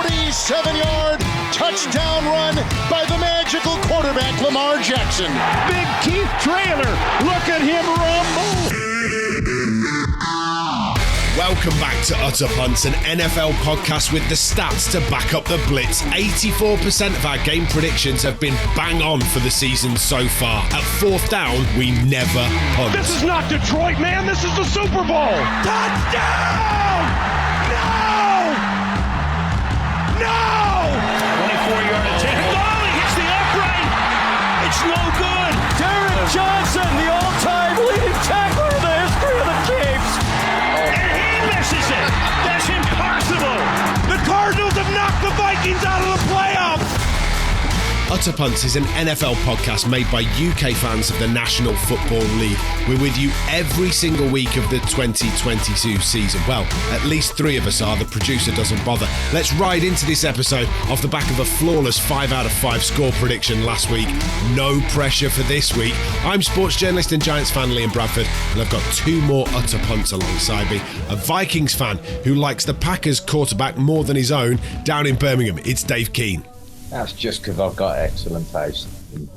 37-yard touchdown run by the magical quarterback, Lamar Jackson. Big Keith Trailer, look at him rumble. Welcome back to Utter Punts, an NFL podcast with the stats to back up the blitz. 84% of our game predictions have been bang on for the season so far. At fourth down, we never punt. This is not Detroit, man. This is the Super Bowl. Touchdown! No! 24-yard attempt. Oh, he hits the upright. It's no good. Derek Johnson, the all-time leading tackler in the history of the Chiefs. And he misses it. That's impossible. The Cardinals have knocked the Vikings out of the playoffs. Utter Punts is an NFL podcast made by UK fans of the National Football League. We're with you every single week of the 2022 season. Well, at least three of us are. The producer doesn't bother. Let's ride into this episode off the back of a flawless 5 out of 5 score prediction last week. No pressure for this week. I'm sports journalist and Giants fan Liam Bradford, and I've got two more Utter Punts alongside me. A Vikings fan who likes the Packers quarterback more than his own down in Birmingham. It's Dave Keane. That's just because I've got excellent taste in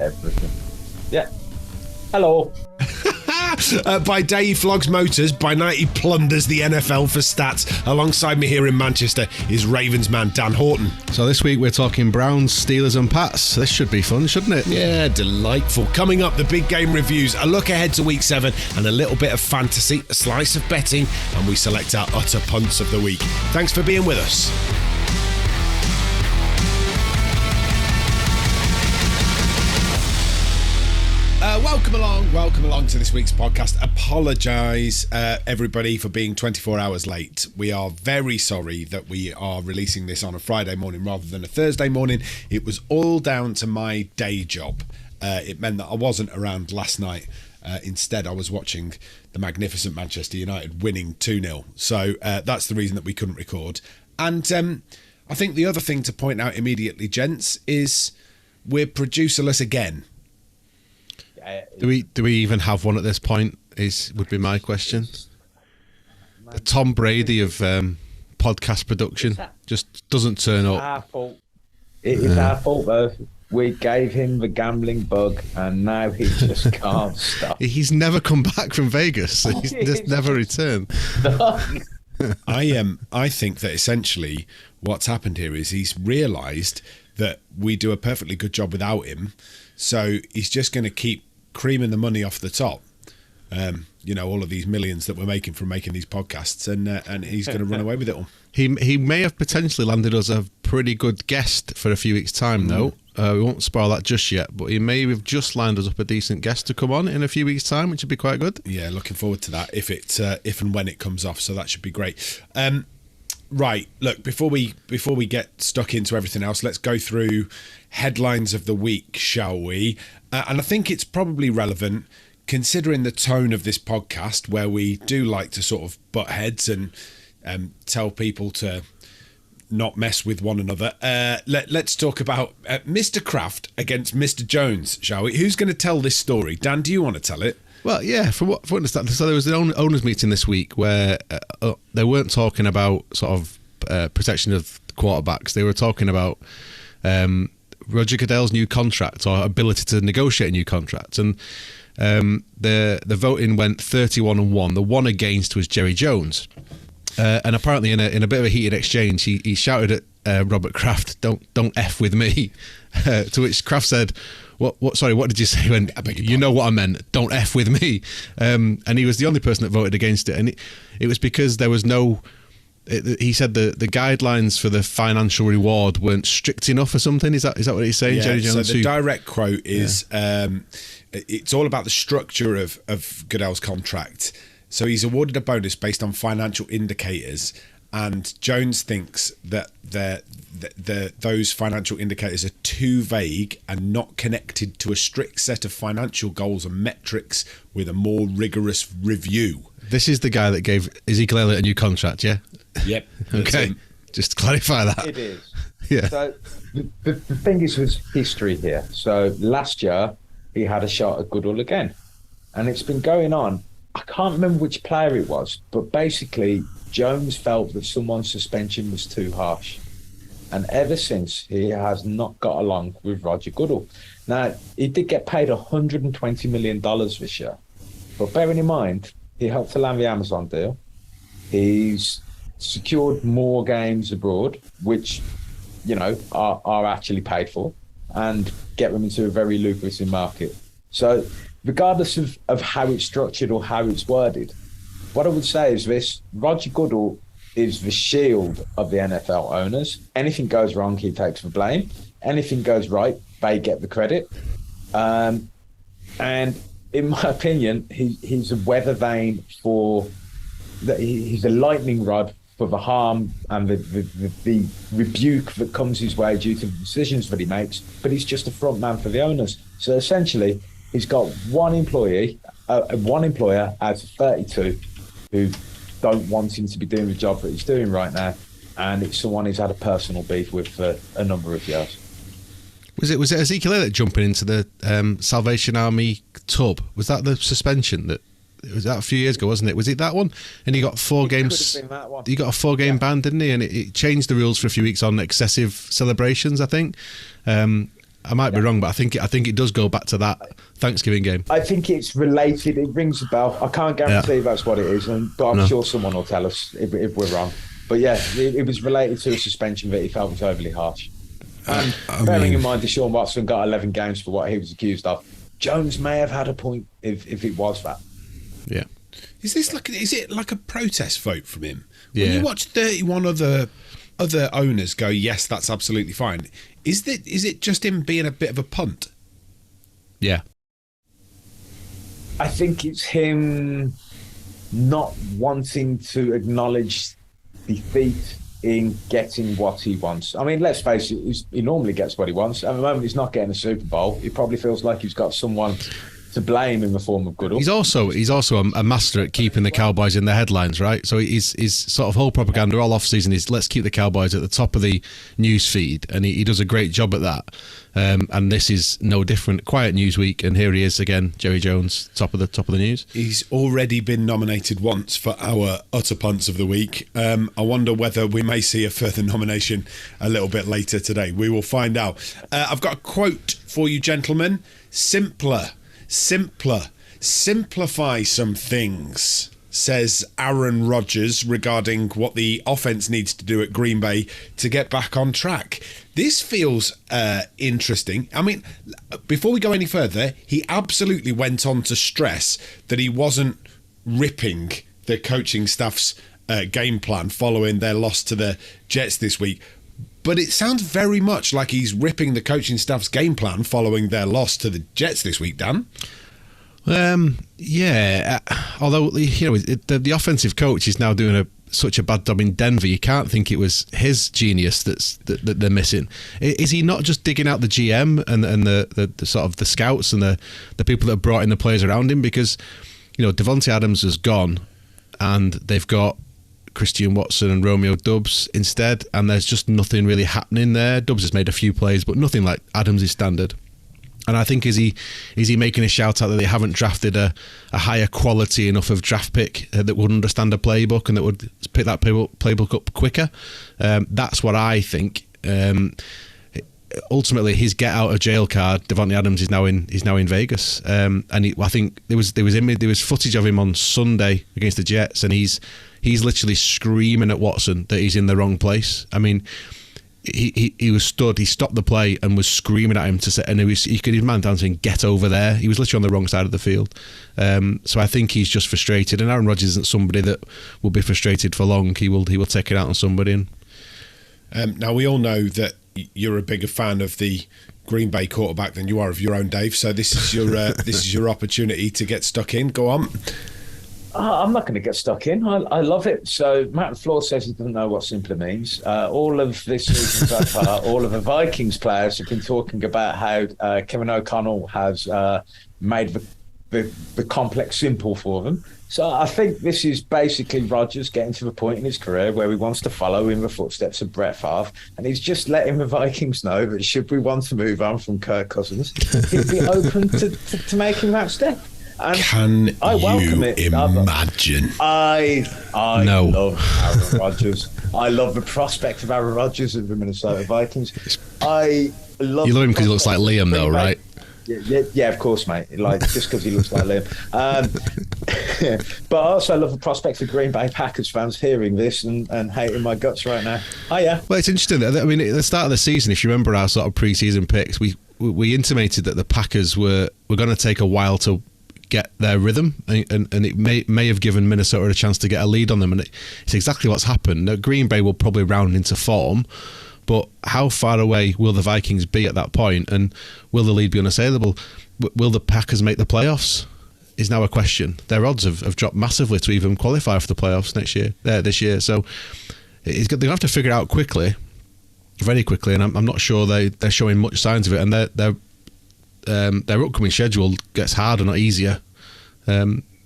everything. Yeah. Hello. By day he flogs motors, by night he plunders the NFL for stats. Alongside me here in Manchester is Ravens man Dan Horton. So this week we're talking Browns, Steelers and Pats. This should be fun, shouldn't it? Yeah, delightful. Coming up, the big game reviews, a look ahead to week 7 and a little bit of fantasy, a slice of betting, and we select our Utter Punts of the week. Thanks for being with us. Welcome along to this week's podcast. Apologise, everybody, for being 24 hours late. We are very sorry that we are releasing this on a Friday morning rather than a Thursday morning. It was all down to my day job. It meant that I wasn't around last night. Instead, I was watching the magnificent Manchester United winning 2-0. So that's the reason that we couldn't record. And I think the other thing to point out immediately, gents, is we're producerless again. Do we even have one at this point? Would be my question. The Tom Brady of podcast production just doesn't turn up. Our fault. It is our fault though. We gave him the gambling bug, and now he just can't stop. He's never come back from Vegas. He's just never returned. I think that essentially what's happened here is he's realised that we do a perfectly good job without him, so he's just going to keep creaming the money off the top. All of these millions that we're making from making these podcasts, and he's going to run away with it all. He may have potentially landed us a pretty good guest for a few weeks' time, though. We won't spoil that just yet, but he may have just lined us up a decent guest to come on in a few weeks' time, which would be quite good. Yeah, looking forward to that if and when it comes off. So that should be great. Right, look, before we get stuck into everything else, let's go through headlines of the week, shall we? And I think it's probably relevant, considering the tone of this podcast, where we do like to sort of butt heads and tell people to not mess with one another. Let's talk about Mr. Kraft against Mr. Jones, shall we? Who's going to tell this story? Dan, do you want to tell it? Well, yeah, from what I understand, so there was an owners meeting this week where they weren't talking about sort of protection of quarterbacks. They were talking about Roger Goodell's new contract or ability to negotiate a new contract. And the voting went 31-1. The one against was Jerry Jones. And apparently in a bit of a heated exchange, he shouted at Robert Kraft, "Don't F with me," to which Kraft said, What? Sorry, what did you say? When you know what I meant? Don't F with me. And he was the only person that voted against it. And it was because there was no... He said the guidelines for the financial reward weren't strict enough or something. Is that what he's saying, yeah, Jerry Jones? So the direct quote is, it's all about the structure of Goodell's contract. So he's awarded a bonus based on financial indicators, and Jones thinks that those financial indicators are too vague and not connected to a strict set of financial goals and metrics with a more rigorous review. This is the guy that gave Ezekiel Elliott a new contract, yeah? Yep. Okay, just to clarify that. It is. Yeah. So the thing is with history here. So last year, he had a shot at Goodell again. And it's been going on. I can't remember which player it was, but basically Jones felt that someone's suspension was too harsh. And ever since, he has not got along with Roger Goodall. Now, he did get paid $120 million this year. But bearing in mind, he helped to land the Amazon deal. He's secured more games abroad, which, are actually paid for, and get them into a very lucrative market. So regardless of how it's structured or how it's worded, what I would say is this: Roger Goodall is the shield of the NFL owners. Anything goes wrong, he takes the blame. Anything goes right, they get the credit. And in my opinion, he's a weather vane he's a lightning rod for the harm and the rebuke that comes his way due to the decisions that he makes, but he's just a front man for the owners. So essentially, he's got one employer out of 32 who don't want him to be doing the job that he's doing right now, and it's someone he's had a personal beef with for a number of years. Was it Ezekiel Elliott jumping into the Salvation Army tub? Was that the suspension that? Was that a few years ago, wasn't it? Was it that one? And he got 4 games. He got a 4-game ban, didn't he? And it changed the rules for a few weeks on excessive celebrations, I think. I might be wrong, but I think it does go back to that Thanksgiving game. I think it's related. It rings a bell. I can't guarantee that's what it is, but I'm sure someone will tell us if we're wrong. But yeah, it was related to a suspension that he felt was overly harsh. And bearing in mind, Deshaun Watson got 11 games for what he was accused of. Jones may have had a point if it was that. Yeah. Is it like a protest vote from him? Yeah. When you watch 31 other owners go, yes, that's absolutely fine. Is it just him being a bit of a punt? Yeah. I think it's him not wanting to acknowledge defeat in getting what he wants. I mean, let's face it, he normally gets what he wants. At the moment, he's not getting a Super Bowl. He probably feels like he's got someone to blame in the form of Goodall. He's also a master at keeping the Cowboys in the headlines, right? So his sort of whole propaganda all off season is let's keep the Cowboys at the top of the news feed, and he does a great job at that. And this is no different. Quiet news week, and here he is again, Jerry Jones, top of the news. He's already been nominated once for our Utter Punts of the week. I wonder whether we may see a further nomination a little bit later today. We will find out. I've got a quote for you, gentlemen. Simpler. Simplify some things, says Aaron Rodgers regarding what the offense needs to do at Green Bay to get back on track. This feels interesting. I mean, before we go any further, he absolutely went on to stress that he wasn't ripping the coaching staff's game plan following their loss to the Jets this week. But it sounds very much like he's ripping the coaching staff's game plan following their loss to the Jets this week, Dan. Yeah. Although the offensive coach is now doing such a bad job in Denver, you can't think it was his genius that they're missing. Is he not just digging out the GM and the sort of the scouts and the people that have brought in the players around him? Because Devontae Adams has gone, and they've got Christian Watson and Romeo Doubs instead, and there's just nothing really happening there. Doubs has made a few plays, but nothing like Adams' standard. And I think is he making a shout out that they haven't drafted a higher quality enough of draft pick that would understand a playbook and that would pick that playbook up quicker. That's what I think. Ultimately, his get out of jail card, Devontae Adams, is now in Vegas, and I think there was footage of him on Sunday against the Jets, and he's literally screaming at Watson that he's in the wrong place. I mean, he was stood. He stopped the play and was screaming at him to say, and he could his man down saying, "Get over there." He was literally on the wrong side of the field. So I think he's just frustrated, and Aaron Rodgers isn't somebody that will be frustrated for long. He will take it out on somebody. Now we all know that you're a bigger fan of the Green Bay quarterback than you are of your own, Dave. So this is your opportunity to get stuck in. Go on. I'm not going to get stuck in. I love it. So Matt LaFleur says he doesn't know what simpler means. All of this season so far, all of the Vikings players have been talking about how Kevin O'Connell has made the complex simple for them. So I think this is basically Rodgers getting to the point in his career where he wants to follow in the footsteps of Brett Favre, and he's just letting the Vikings know that should we want to move on from Kirk Cousins, he'd be open to making that step. And Can I welcome you it. imagine? I No. love Aaron Rodgers. I love the prospect of Aaron Rodgers of the Minnesota Vikings. I love. You love him because he looks like prospect of Liam, though, Green Bay. right? Yeah, of course, mate. Like just because he looks like Liam. But I also love the prospect of Green Bay Packers fans hearing this and hating my guts right now. Oh yeah. Well, it's interesting. I mean, at the start of the season, if you remember our sort of pre-season picks, we intimated that the Packers were going to take a while to get their rhythm, and it may have given Minnesota a chance to get a lead on them, and it's exactly what's happened. Now, Green Bay will probably round into form, but how far away will the Vikings be at that point, and will the lead be unassailable? Will the Packers make the playoffs? Is now a question. Their odds have dropped massively to even qualify for the playoffs this year. So they're going to have to figure it out quickly, very quickly, and I'm not sure they're showing much signs of it. And their upcoming schedule gets harder, not easier,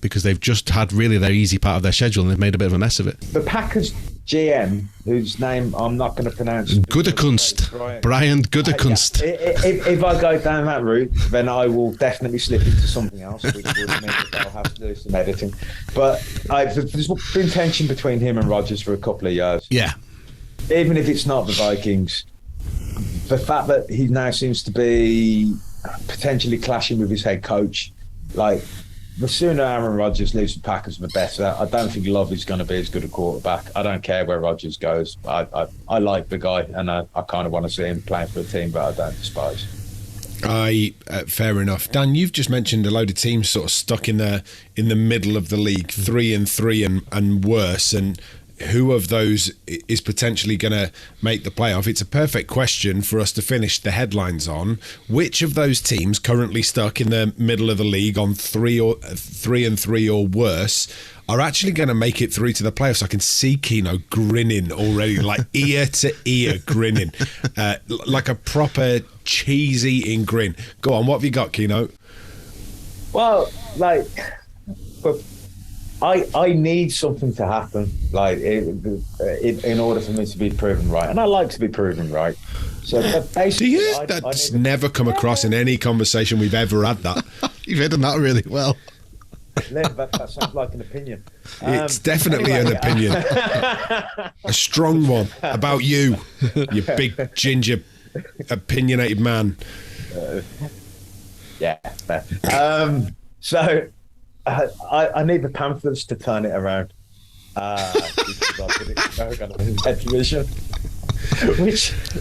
because they've just had really their easy part of their schedule and they've made a bit of a mess of it. The Packers GM, whose name I'm not going to pronounce, Gutekunst, Brian Gutekunst. If I go down that route, then I will definitely slip into something else, which will mean that I'll have to do some editing. But there's been tension between him and Rodgers for a couple of years. Yeah. Even if it's not the Vikings, the fact that he now seems to be potentially clashing with his head coach, like, the sooner Aaron Rodgers leaves the Packers, the better. I don't think Love is going to be as good a quarterback. I don't care where Rodgers goes. I like the guy, and I kind of want to see him playing for a team that I don't despise. Fair enough. Dan, you've just mentioned a load of teams sort of stuck in the middle of the league, 3-3 and worse, and who of those is potentially going to make the playoff? It's a perfect question for us to finish the headlines on. Which of those teams currently stuck in the middle of the league on 3-3 or worse are actually going to make it through to the playoffs? I can see Keno grinning already, like ear to ear grinning, like a proper cheese-eating grin. Go on, what have you got, Keno? Well, I need something to happen, like in order for me to be proven right, and I like to be proven right. So basically, do you? That's never come across in any conversation we've ever had. That You've hidden that really well. That sounds like an opinion. It's definitely an opinion, a strong one about you, you big ginger, opinionated man. Yeah. So. I need the Panthers to turn it around. Division,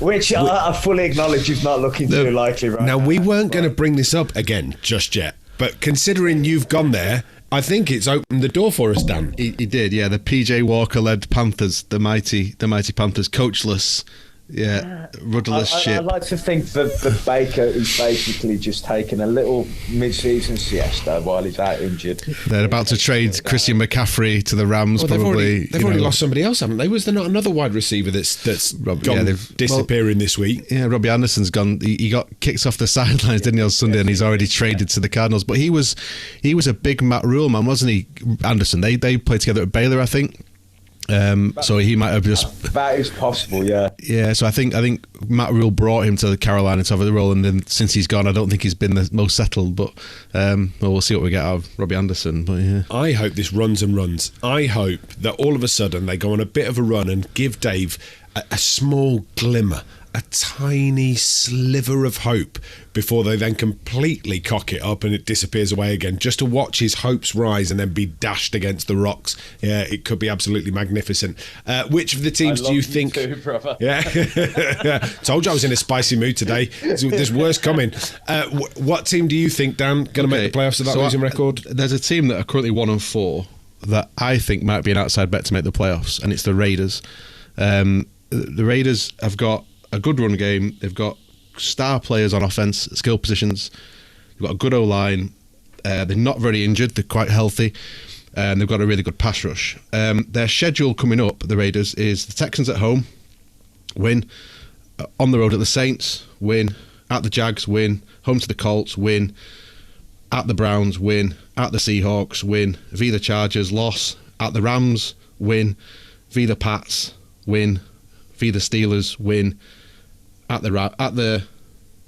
which I fully acknowledge is not looking too likely right now. Now, we weren't going to bring this up again just yet, but considering you've gone there, I think it's opened the door for us, Dan. He did, yeah. The PJ Walker-led Panthers, the mighty Panthers, coachless. Yeah, rudderless ship. I like to think that Baker is basically just taking a little mid-season siesta while he's out injured. They're about to trade Christian McCaffrey to the Rams. Well, probably. They've already lost somebody else, haven't they? Was there not another wide receiver that's gone disappearing this week? Yeah, Robbie Anderson's gone. He got kicked off the sidelines, didn't he, on Sunday, and he's already traded to the Cardinals. But he was a big Matt Rule man, wasn't he, Anderson? They played together at Baylor, I think. So he might have just. That is possible, yeah. Yeah, so I think Matt Rule brought him to Carolina to have the role, and then since he's gone, I don't think he's been the most settled. But we'll see what we get out of Robbie Anderson. But yeah, I hope this runs and runs. I hope that all of a sudden they go on a bit of a run and give Dave a small glimmer, a tiny sliver of hope before they then completely cock it up and it disappears away again, just to watch his hopes rise and then be dashed against the rocks. Yeah, it could be absolutely magnificent. Which of the teams do you think? Too, brother. Yeah, told you I was in a spicy mood today. There's worse coming. What team do you think, Dan, going to make the playoffs of that losing record? There's a team that are currently 1-4 that I think might be an outside bet to make the playoffs, and it's the Raiders. The Raiders have got a good run game. They've got star players on offense, skill positions. They've got a good O-line. They're not very injured. They're quite healthy. And they've got a really good pass rush. Their schedule coming up, the Raiders, is the Texans at home, win. On the road at the Saints, win. At the Jags, win. Home to the Colts, win. At the Browns, win. At the Seahawks, win. V the Chargers, loss. At the Rams, win. V the Pats, win. V the Steelers, win. At the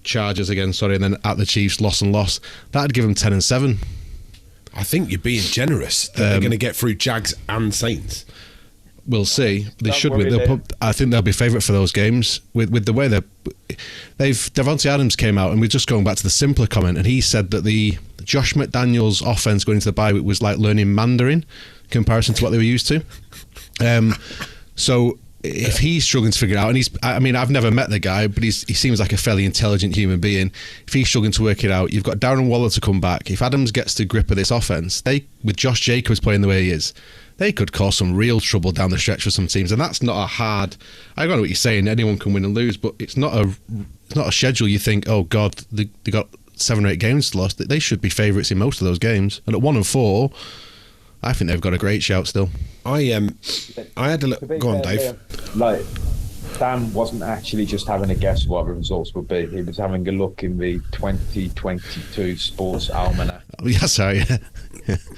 Chargers again, and then at the Chiefs, loss and loss. That'd give them 10-7. I think you're being generous that they're going to get through Jags and Saints. We'll see. They should win. worry, I think they'll be favourite for those games with the way they've Devontae Adams came out, and we're just going back to the simpler comment, and he said that the Josh McDaniels offense going into the bye week was like learning Mandarin in comparison to what they were used to. So if he's struggling to figure it out, and I've never met the guy, but he seems like a fairly intelligent human being. If he's struggling to work it out, you've got Darren Waller to come back. If Adams gets to grip of this offense, with Josh Jacobs playing the way he is, they could cause some real trouble down the stretch for some teams, and that's not a hard. I don't know what you're saying. Anyone can win and lose, but it's not a schedule. You think, oh God, they got 7 or 8 games lost. They should be favourites in most of those games, and at 1-4, I think they've got a great shout still. I had a look. Go on, Dave. Like, Sam wasn't actually just having a guess what the results would be. He was having a look in the 2022 Sports Almanac. Yeah, sorry.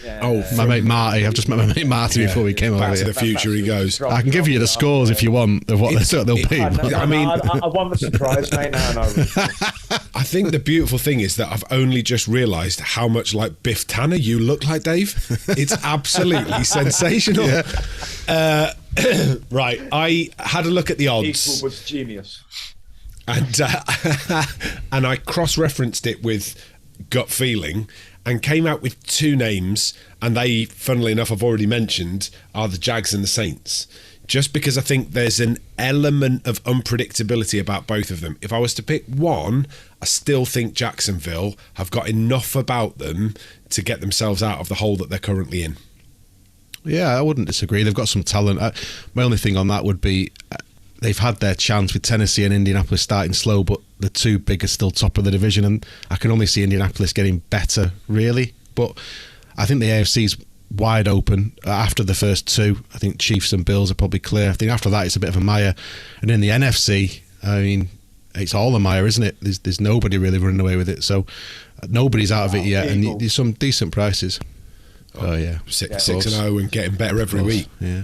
Yeah. My mate Marty. I've just met my mate Marty before we came over Back to here. the future, he goes. I can give you the scores if you want of what they'll be. I want the surprise, mate. No. I think the beautiful thing is that I've only just realised how much like Biff Tanner you look like, Dave. It's absolutely sensational. Yeah. Right, I had a look at the odds. Equal was genius. And I cross-referenced it with gut feeling and came out with 2 names, and they, funnily enough, I've already mentioned, are the Jags and the Saints. Just because I think there's an element of unpredictability about both of them. If I was to pick one, I still think Jacksonville have got enough about them to get themselves out of the hole that they're currently in. Yeah, I wouldn't disagree. They've got some talent. My only thing on that would be they've had their chance with Tennessee and Indianapolis starting slow, but the 2 big are still top of the division, and I can only see Indianapolis getting better, really. But I think the AFC's wide open after the first 2. I think Chiefs and Bills are probably clear. I think after that it's a bit of a mire. And in the NFC, I mean, it's all a mire, isn't it? There's nobody really running away with it. So nobody's out of it yet, and there's some decent prices. Oh yeah, 6-0 and getting better every week. Yeah,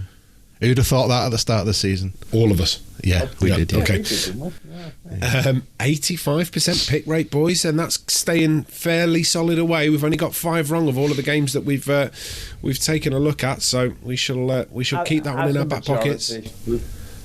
who'd have thought that at the start of the season? All of us. Yeah, we did. Yeah. Okay. 85% pick rate, boys, and that's staying fairly solid away. We've only got 5 wrong of all of the games that we've taken a look at, so we shall keep that one in our back pockets.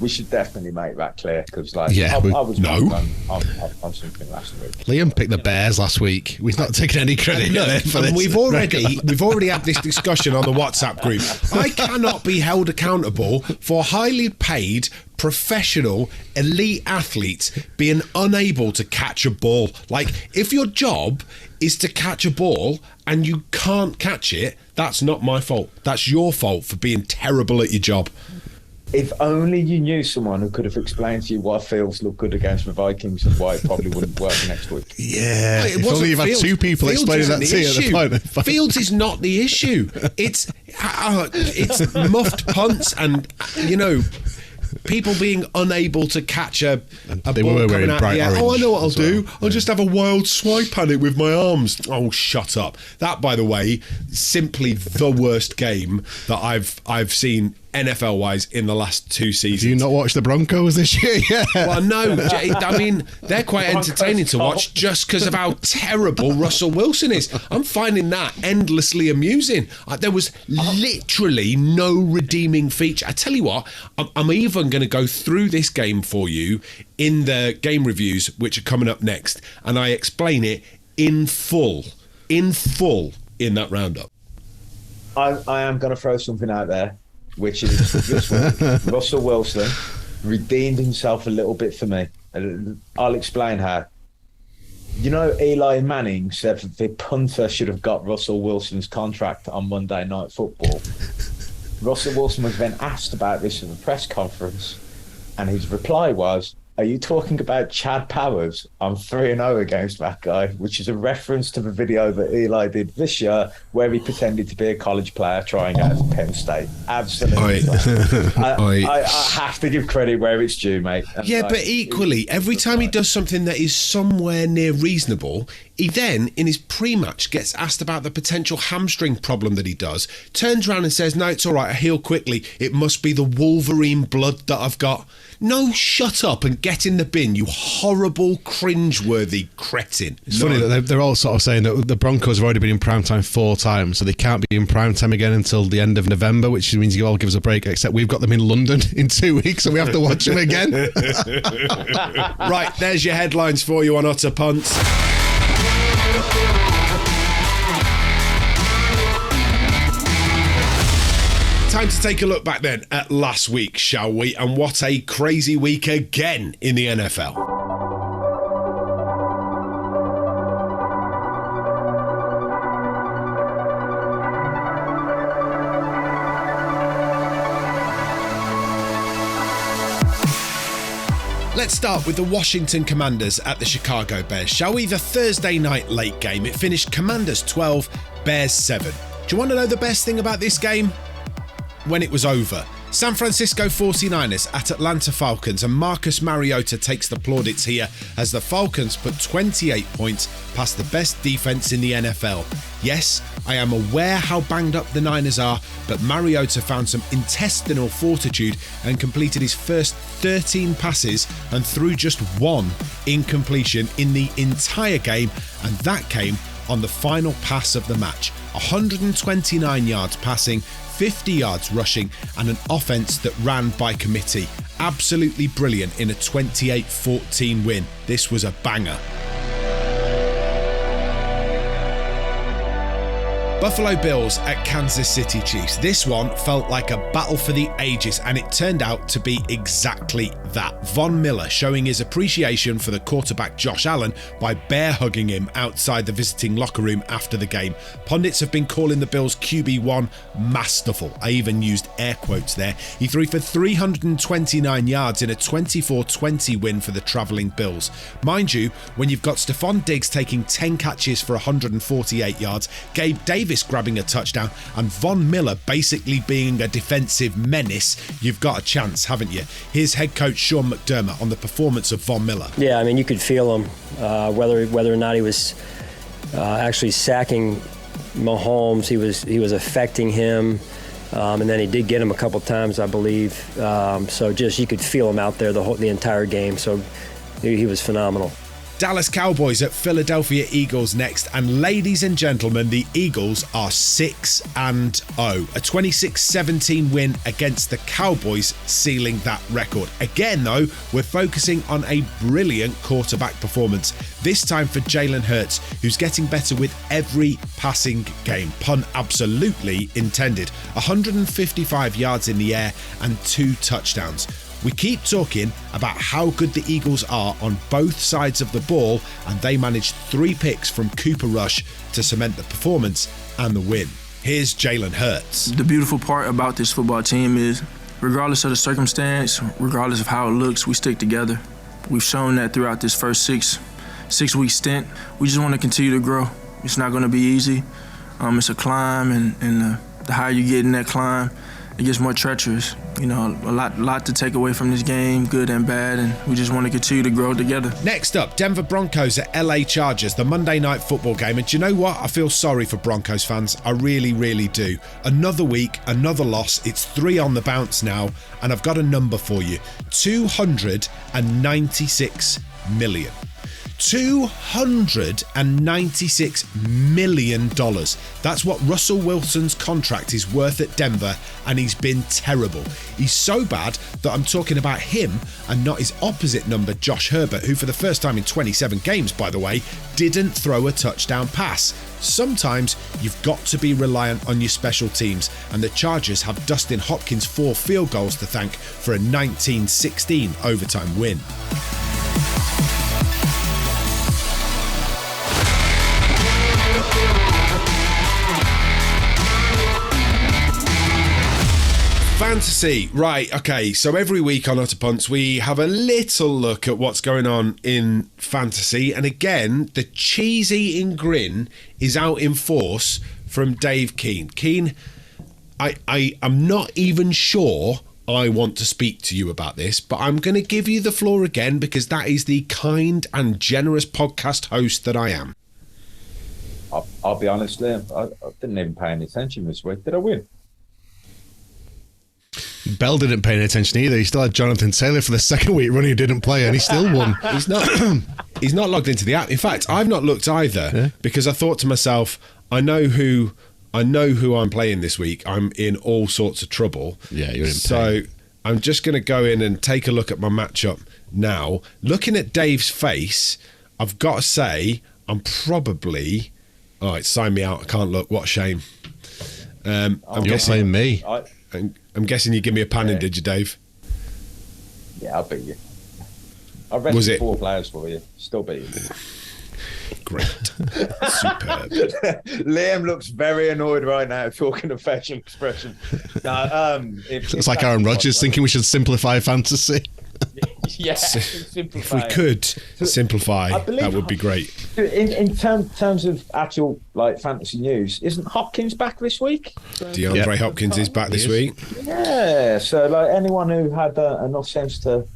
We should definitely make that clear, because I was no on something last week. Liam picked the Bears last week. We've not taken any credit for this. We've already had this discussion on the WhatsApp group. I cannot be held accountable for highly paid professional elite athletes being unable to catch a ball. Like, if your job is to catch a ball and you can't catch it, that's not my fault. That's your fault for being terrible at your job. If only you knew someone who could have explained to you why Fields looked good against the Vikings and why it probably wouldn't work next week. Yeah, if only you've had 2 people explaining that to you at the point. Fields is not the issue. It's muffed punts and, people being unable to catch a they ball were coming wearing out bright the air. orange. Oh, I know what I'll do. Well. I'll just have a wild swipe at it with my arms. Oh, shut up. That, by the way, simply the worst game that I've seen NFL-wise in the last 2 seasons. Do you not watch the Broncos this year? Yeah. Well, no. I mean, they're quite entertaining to watch just because of how terrible Russell Wilson is. I'm finding that endlessly amusing. There was literally no redeeming feature. I tell you what, I'm even going to go through this game for you in the game reviews, which are coming up next, and I explain it in full in that roundup. I am going to throw something out there, which is this one. Russell Wilson redeemed himself a little bit for me. I'll explain how. Eli Manning said that the punter should have got Russell Wilson's contract on Monday Night Football. Russell Wilson was then asked about this in a press conference, and his reply was, "Are you talking about Chad Powers? I'm 3-0 against that guy," which is a reference to the video that Eli did this year where he pretended to be a college player trying out for Penn State. Absolutely. I have to give credit where it's due, mate. And but equally, every time he does something that is somewhere near reasonable, He then, in his pre-match, gets asked about the potential hamstring problem that he does, turns around and says, no, it's all right, I heal quickly. It must be the Wolverine blood that I've got. No, shut up and get in the bin, you horrible, cringeworthy cretin. It's funny that they're all sort of saying that the Broncos have already been in primetime 4 times, so they can't be in primetime again until the end of November, which means you all give us a break, except we've got them in London in 2 weeks, so we have to watch them again. Right, there's your headlines for you on Utter Punts. Time to take a look back then at last week, shall we? And what a crazy week again in the NFL. Let's start with the Washington Commanders at the Chicago Bears, shall we? The Thursday night late game. It finished Commanders 12, Bears 7. Do you want to know the best thing about this game? When it was over. San Francisco 49ers at Atlanta Falcons, and Marcus Mariota takes the plaudits here as the Falcons put 28 points past the best defense in the NFL. Yes, I am aware how banged up the Niners are, but Mariota found some intestinal fortitude and completed his first 13 passes and threw just one incompletion in the entire game, and that came on the final pass of the match. 129 yards passing, 50 yards rushing, and an offense that ran by committee. Absolutely brilliant in a 28-14 win. This was a banger. Buffalo Bills at Kansas City Chiefs. This one felt like a battle for the ages, and it turned out to be exactly that. Von Miller showing his appreciation for the quarterback Josh Allen by bear hugging him outside the visiting locker room after the game. Pundits have been calling the Bills QB1 masterful. I even used air quotes there. He threw for 329 yards in a 24-20 win for the travelling Bills. Mind you, when you've got Stephon Diggs taking 10 catches for 148 yards, Gabe Davis grabbing a touchdown, and Von Miller basically being a defensive menace, you've got a chance, haven't you? Here's head coach Sean McDermott on the performance of Von Miller. Yeah, I mean, you could feel him, whether or not he was actually sacking Mahomes, he was affecting him, and then he did get him a couple times, I believe. So just you could feel him out there the entire game. So he was phenomenal. Dallas Cowboys at Philadelphia Eagles next, and ladies and gentlemen, the Eagles are 6-0. A 26-17 win against the Cowboys, sealing that record. Again though, we're focusing on a brilliant quarterback performance, this time for Jalen Hurts, who's getting better with every passing game. Pun absolutely intended. 155 yards in the air and 2 touchdowns. We keep talking about how good the Eagles are on both sides of the ball, and they managed 3 picks from Cooper Rush to cement the performance and the win. Here's Jalen Hurts. The beautiful part about this football team is, regardless of the circumstance, regardless of how it looks, we stick together. We've shown that throughout this first six-week stint. We just want to continue to grow. It's not going to be easy. It's a climb, and the higher you get in that climb, it gets more treacherous. You know, a lot to take away from this game, good and bad, and we just want to continue to grow together. Next up, Denver Broncos at LA Chargers, the Monday night football game. And do you know what? I feel sorry for Broncos fans. I really, really do. Another week, another loss. It's 3 on the bounce now, and I've got a number for you. $296 million. $296 million. That's what Russell Wilson's contract is worth at Denver, and he's been terrible. He's so bad that I'm talking about him and not his opposite number, Josh Herbert, who for the first time in 27 games, by the way, didn't throw a touchdown pass. Sometimes you've got to be reliant on your special teams, and the Chargers have Dustin Hopkins' 4 field goals to thank for a 19-16 overtime win. Fantasy. Right, okay, so every week on Utter Punts we have a little look at what's going on in fantasy, and again, the cheese-eating grin is out in force from Dave Keane. Keane, I am not even sure I want to speak to you about this, but I'm going to give you the floor again because that is the kind and generous podcast host that I am. I'll be honest, Liam, I didn't even pay any attention this week. Did I win? Bell didn't pay any attention either. He still had Jonathan Taylor for the second week running who didn't play, and he still won. He's not logged into the app. In fact, I've not looked either because I thought to myself, I know who I'm playing this week. I'm in all sorts of trouble. Yeah, you're in pain. So I'm just going to go in and take a look at my matchup now. Looking at Dave's face, I've got to say I'm probably... All right, sign me out. I can't look. What a shame. You're playing me. I'm guessing you give me a panning, did you, Dave? Yeah, I'll beat you. I rested 4 players for you. Still beat you. Great. Superb. Liam looks very annoyed right now, talking of facial expression. It's like Aaron Rodgers thinking we should simplify fantasy. Yeah, if we could simplify, that would be great. In terms of actual fantasy news, isn't Hopkins back this week? DeAndre Hopkins is back this week. Yeah, so anyone who had enough sense to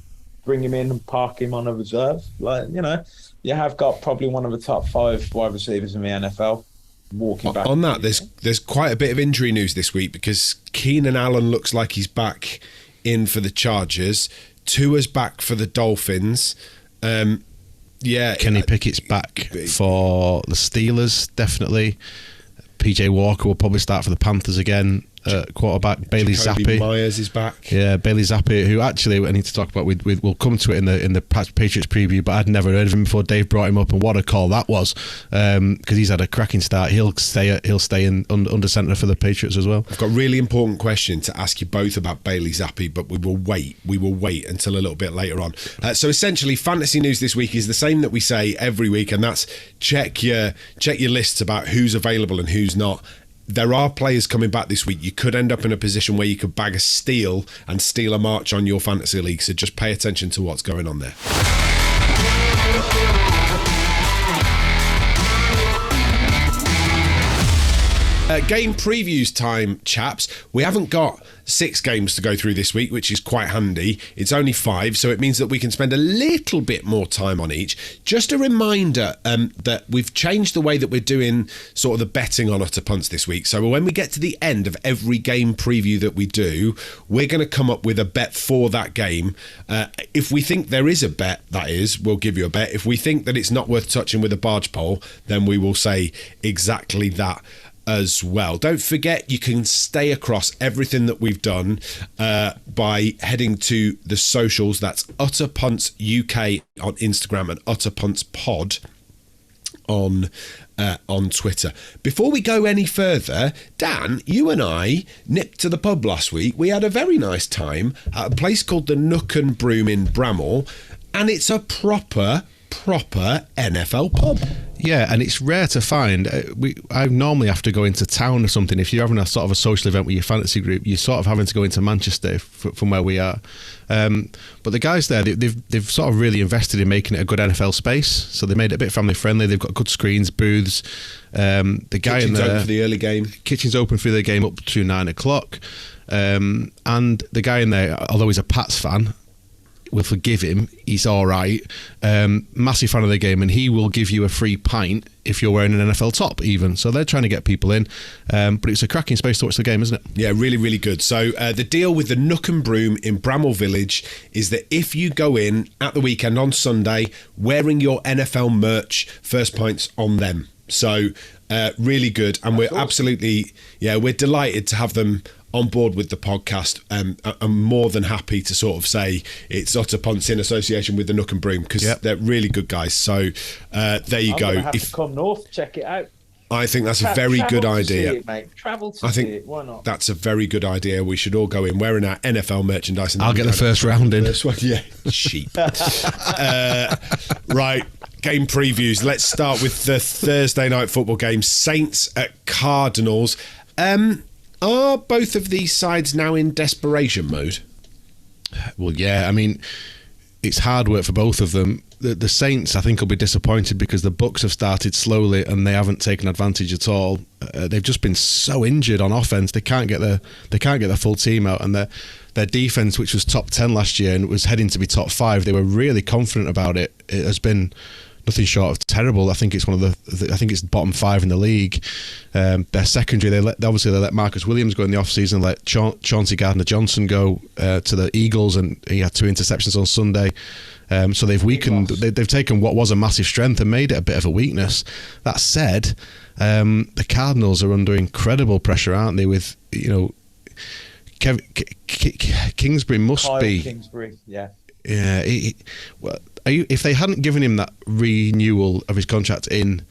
bring him in and park him on a reserve, you have got probably one of the top 5 wide receivers in the NFL. Walking back on that, there's quite a bit of injury news this week because Keenan Allen looks like he's back in for the Chargers. Tua's back for the Dolphins. Kenny Pickett's back for the Steelers, definitely. PJ Walker will probably start for the Panthers again. Quarterback Bailey Zappi. Myers is back. Yeah, Bailey Zappi, who actually I need to talk about. We'll come to it in the Patriots preview, but I'd never heard of him before. Dave brought him up, and what a call that was, because he's had a cracking start. He'll stay in under centre for the Patriots as well. I've got a really important question to ask you both about Bailey Zappi, but we will wait until a little bit later on. So essentially, fantasy news this week is the same that we say every week, and that's check your lists about who's available and who's not. There are players coming back this week. You could end up in a position where you could bag a steal and steal a march on your fantasy league. So just pay attention to what's going on there. Game previews time, chaps. We haven't got 6 games to go through this week, which is quite handy. It's only 5, so it means that we can spend a little bit more time on each. Just a reminder that we've changed the way that we're doing sort of the betting on Utter Punts this week. So when we get to the end of every game preview that we do, we're going to come up with a bet for that game. If we think there is a bet, that is, we'll give you a bet. If we think that it's not worth touching with a barge pole, then we will say exactly that as well. Don't forget, you can stay across everything that we've done by heading to the socials. That's Utter Punts UK on Instagram and Utter Punts Pod on Twitter. Before we go any further, Dan, you and I nipped to the pub last week. We had a very nice time at a place called the Nook and Broom in Bramall, and it's a proper NFL pub. Yeah, and it's rare to find. I normally have to go into town or something. If you're having a sort of a social event with your fantasy group, you're sort of having to go into Manchester from where we are. But the guys there, they've sort of really invested in making it a good NFL space. So they made it a bit family friendly. They've got good screens, booths. The guy Kitchen's in there, open for the early game. Kitchen's open for the game up to 9 o'clock. And the guy in there, although he's a Pats fan, we'll forgive him, he's all right. Massive fan of the game, and he will give you a free pint if you're wearing an NFL top even. So they're trying to get people in, but it's a cracking space to watch the game, isn't it? Yeah, really, really good. So the deal with the Nook and Broom in Bramall Village is that if you go in at the weekend on Sunday wearing your NFL merch, first pints on them. So really good, and we're absolutely, we're delighted to have them on board with the podcast. I'm more than happy to sort of say it's Utter Punts in association with the Nook and Broom, because they're really good guys. So there you go. Have to come north, check it out. I think that's a very good idea. See it, mate. Travel to see it. Why not? That's a very good idea. We should all go in wearing our NFL merchandise. And I'll get the first round in. First one. Yeah, cheap. Right, game previews. Let's start with the Thursday night football game. Saints at Cardinals. Are both of these sides now in desperation mode? Well, yeah. I mean, it's hard work for both of them. The Saints, I think, will be disappointed because the Bucs have started slowly and they haven't taken advantage at all. They've just been so injured on offense. They can't get their full team out, and their defense, which was top 10 last year and was heading to be top 5, they were really confident about it. It has been nothing short of terrible. I think it's one of I think it's bottom 5 in the league. Their secondary, they let Marcus Williams go in the off-season, let Chauncey Gardner-Johnson go to the Eagles, and he had 2 interceptions on Sunday. So they've weakened. They've taken what was a massive strength and made it a bit of a weakness. That said, the Cardinals are under incredible pressure, aren't they? With Kingsbury must Kyle be. Kingsbury, yeah. Yeah. If they hadn't given him that renewal of his contract in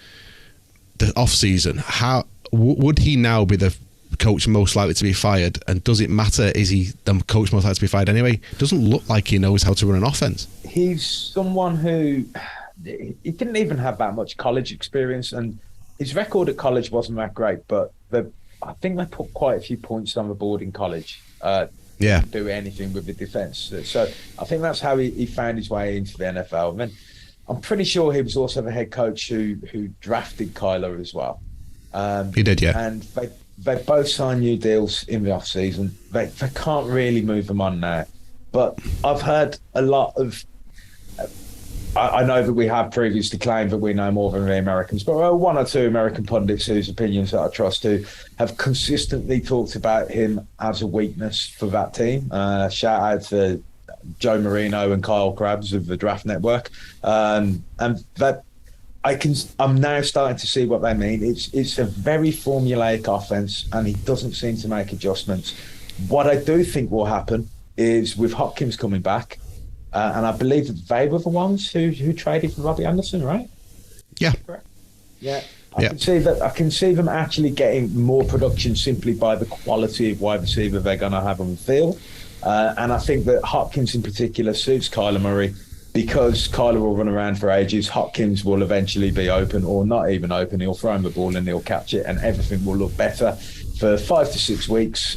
the off season, how would he now be the coach most likely to be fired? And does it matter? Is he the coach most likely to be fired anyway? Doesn't look like he knows how to run an offense. He's someone who he didn't even have that much college experience, and his record at college wasn't that great. But I think they put quite a few points on the board in college. Didn't do anything with the defense. So I think that's how he found his way into the NFL. And then I'm pretty sure he was also the head coach who drafted Kyler as well. He did, yeah. And they both signed new deals in the off season. They can't really move them on now. But I've heard a lot of. I know that we have previously claimed that we know more than the Americans, but 1 or 2 American pundits whose opinions that I trust to have consistently talked about him as a weakness for that team. Shout out to Joe Marino and Kyle Krabs of the Draft Network, and that I'm now starting to see what they mean. It's a very formulaic offense, and he doesn't seem to make adjustments. What I do think will happen is with Hopkins coming back. And I believe that they were the ones who traded for Robbie Anderson, right? Yeah. Yeah. I can see them actually getting more production simply by the quality of wide receiver they're going to have on the field. And I think that Hopkins in particular suits Kyler Murray because Kyler will run around for ages. Hopkins will eventually be open or not even open. He'll throw him the ball and he'll catch it, and everything will look better for 5 to 6 weeks.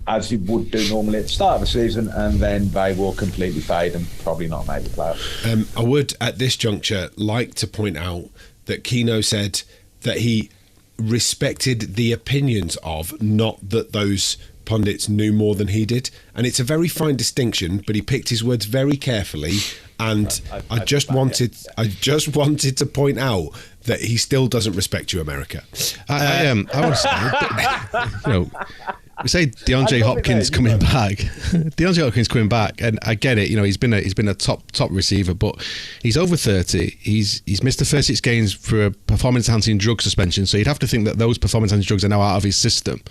As he would do normally at the start of the season, and then they will completely fade and probably not make the playoffs. I would, at this juncture, like to point out that Keno said that he respected the opinions of, not that those pundits knew more than he did. And it's a very fine distinction, but he picked his words very carefully. And I just wanted to point out that he still doesn't respect you, America. I want to say, we say DeAndre Hopkins coming back. DeAndre Hopkins coming back, and I get it. He's been a top receiver, but he's over 30. He's missed the first 6 games for a performance-enhancing drug suspension. So you'd have to think that those performance-enhancing drugs are now out of his system.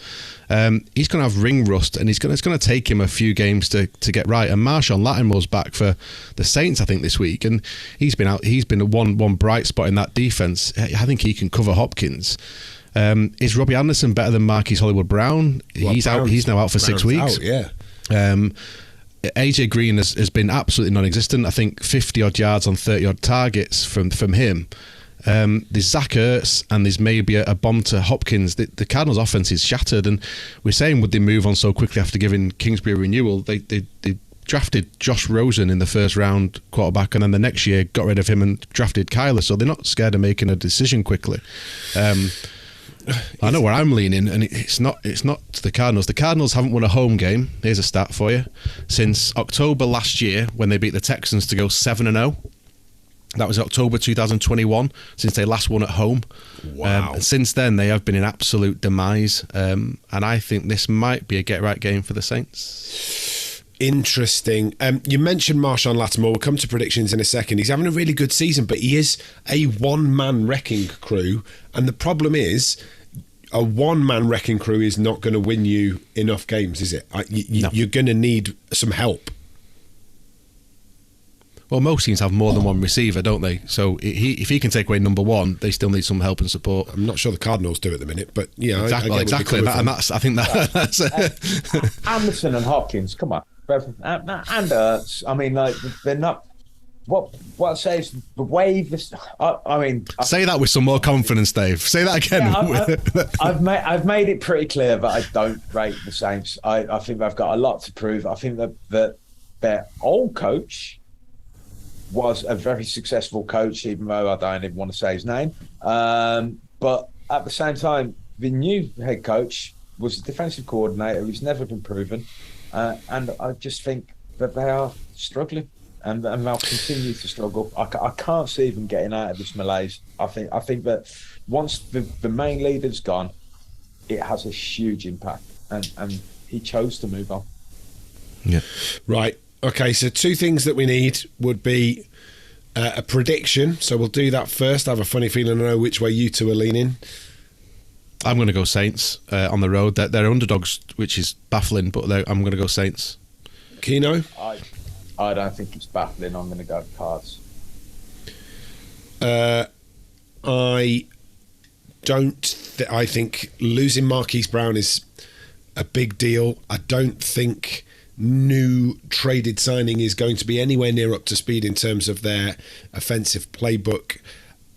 He's going to have ring rust, and it's going to take him a few games to get right. And Marshawn Lattimore's back for the Saints, I think, this week, and he's been out. He's been one bright spot in that defense. I think he can cover Hopkins. Is Robbie Anderson better than Marquise Hollywood-Brown? He's out. He's now out for 6 weeks. Out, yeah. AJ Green has been absolutely non-existent. I think 50-odd yards on 30-odd targets from him. There's Zach Ertz, and there's maybe a bomb to Hopkins. The Cardinals' offense is shattered, and we're saying, would they move on so quickly after giving Kingsbury a renewal? They drafted Josh Rosen in the first round, quarterback, and then the next year got rid of him and drafted Kyler. So they're not scared of making a decision quickly. I know where I'm leaning, and it's not to the Cardinals. The Cardinals haven't won a home game. Here's a stat for you: since October last year, when they beat the Texans to go 7-0. That was October 2021, since they last won at home. Wow. And since then, they have been in absolute demise. And I think this might be a get-right game for the Saints. Interesting. You mentioned Marshawn Lattimore. We'll come to predictions in a second. He's having a really good season, but he is a one-man wrecking crew. And the problem is, a one-man wrecking crew is not going to win you enough games, is it? No. You're going to need some help. Well, most teams have more than one receiver, don't they? So if he can take away number one, they still need some help and support. I'm not sure the Cardinals do at the minute, but yeah, exactly. I think that's Anderson and Hopkins. Come on, and Ertz. I mean, like they're not. What I say is the way this. Say that with some more confidence, Dave. Say that again. Yeah, I've made it pretty clear that I don't rate the Saints. I think they've got a lot to prove. I think that their old coach was a very successful coach, even though I don't even want to say his name. But at the same time, the new head coach was a defensive coordinator who's never been proven. And I just think that they are struggling. and they'll continue to struggle. I can't see them getting out of this malaise. I think that once the main leader's gone, it has a huge impact, and he chose to move on. Yeah. Right. Okay, so two things that we need would be a prediction. So we'll do that first. I have a funny feeling I know which way you two are leaning. I'm going to go Saints on the road. They're underdogs, which is baffling, but I'm going to go Saints. Keno? I don't think it's baffling. I'm going to go Cards. I think losing Marquise Brown is a big deal. I don't think new traded signing is going to be anywhere near up to speed in terms of their offensive playbook.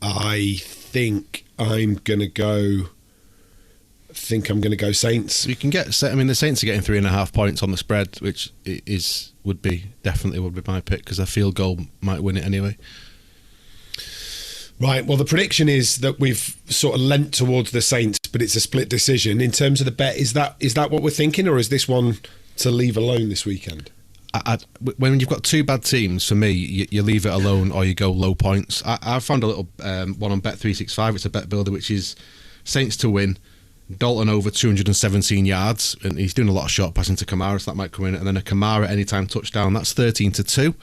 I think I'm going to go Saints. You can get. I mean, the Saints are getting 3.5 points on the spread, which would be my pick because a field goal might win it anyway. Right. Well, the prediction is that we've sort of lent towards the Saints, but it's a split decision. In terms of the bet, is that what we're thinking, or is this one to leave alone this weekend? When you've got two bad teams, for me, you leave it alone or you go low points. I found a little one on Bet365. It's a bet builder, which is Saints to win, Dalton over 217 yards, and he's doing a lot of short passing to Kamara, so that might come in, and then a Kamara anytime touchdown. That's 13-2.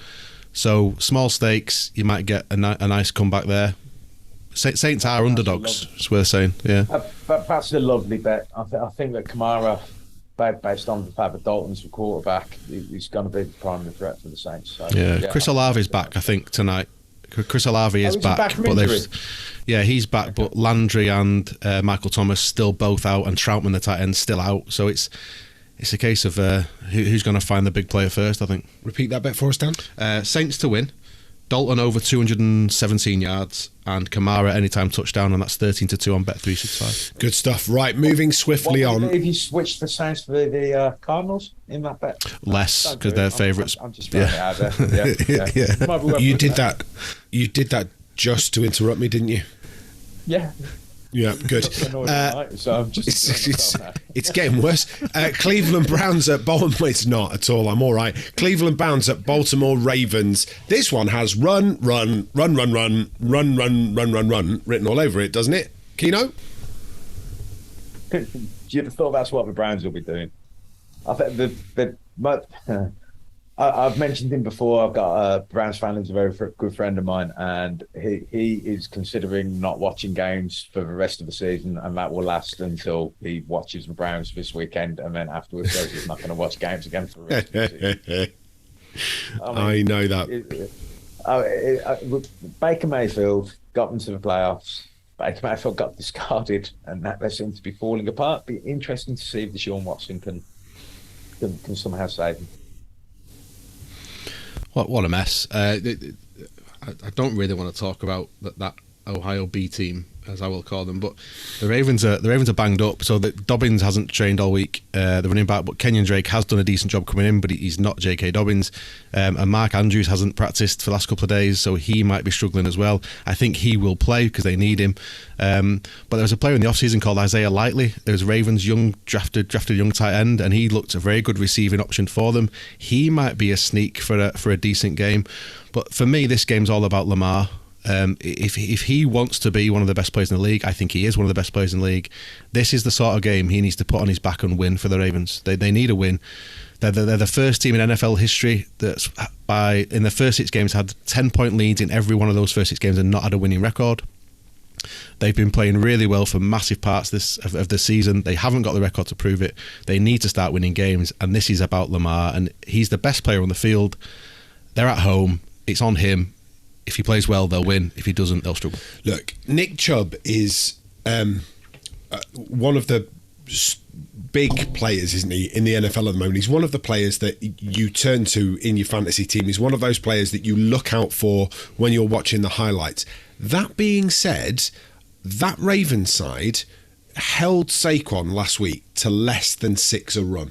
So small stakes, you might get a nice comeback there. Saints are underdogs, it's worth saying. Yeah, that's a lovely bet. I think that Kamara, based on the fact that Dalton's the quarterback, he's going to be the primary threat for the Saints. So, yeah, Chris Olave's back, I think, tonight. Chris Olave is back, but he's back. But Landry and Michael Thomas still both out, and Troutman, the tight end, still out. So it's a case of who's going to find the big player first. I think. Repeat that bet for us, Dan. Saints to win, Dalton over 217 yards, and Kamara anytime touchdown, and that's 13-2 on Bet365. Good stuff. Right, moving swiftly on. If you switch the Saints for the Cardinals in that bet, less because they're favourites. I'm just throwing it out there. Yeah. You did that. You did that just to interrupt me, didn't you? Yeah. Yeah, good. So I'm just it's getting worse. Cleveland Browns at Baltimore. It's not at all. I'm all right. Cleveland Browns at Baltimore Ravens. This one has run written all over it, doesn't it? Keno? You'd have thought that's what the Browns will be doing. I think I've mentioned him before. I've got a Browns fan who's a very good friend of mine, and he is considering not watching games for the rest of the season, and that will last until he watches the Browns this weekend, and then afterwards says he's not going to watch games again for the rest of the season. I know that. Baker Mayfield got them to the playoffs. Baker Mayfield got discarded, and that they seem to be falling apart. Be interesting to see if Deshaun Watson can somehow save him. What a mess. I don't really want to talk about that Ohio B team, as I will call them, but the Ravens are banged up. So that Dobbins hasn't trained all week, the running back, but Kenyon Drake has done a decent job coming in, but he's not J.K. Dobbins. And Mark Andrews hasn't practiced for the last couple of days, so he might be struggling as well. I think he will play because they need him. But there was a player in the offseason called Isaiah Likely. There's Ravens young drafted young tight end, and he looked a very good receiving option for them. He might be a sneak for a decent game. But for me, this game's all about Lamar. If he wants to be one of the best players in the league, I think he is one of the best players in the league. This is the sort of game he needs to put on his back and win for the Ravens. They need a win. They're the first team in NFL history that's in the first 6 games had 10-point leads in every one of those first 6 games and not had a winning record. They've been playing really well for massive parts of the season. They haven't got the record to prove it. They need to start winning games, and this is about Lamar, and he's the best player on the field. They're at home. It's on him. If he plays well, they'll win. If he doesn't, they'll struggle. Look, Nick Chubb is one of the big players, isn't he, in the NFL at the moment? He's one of the players that you turn to in your fantasy team. He's one of those players that you look out for when you're watching the highlights. That being said, that Ravens side held Saquon last week to less than 6 a run.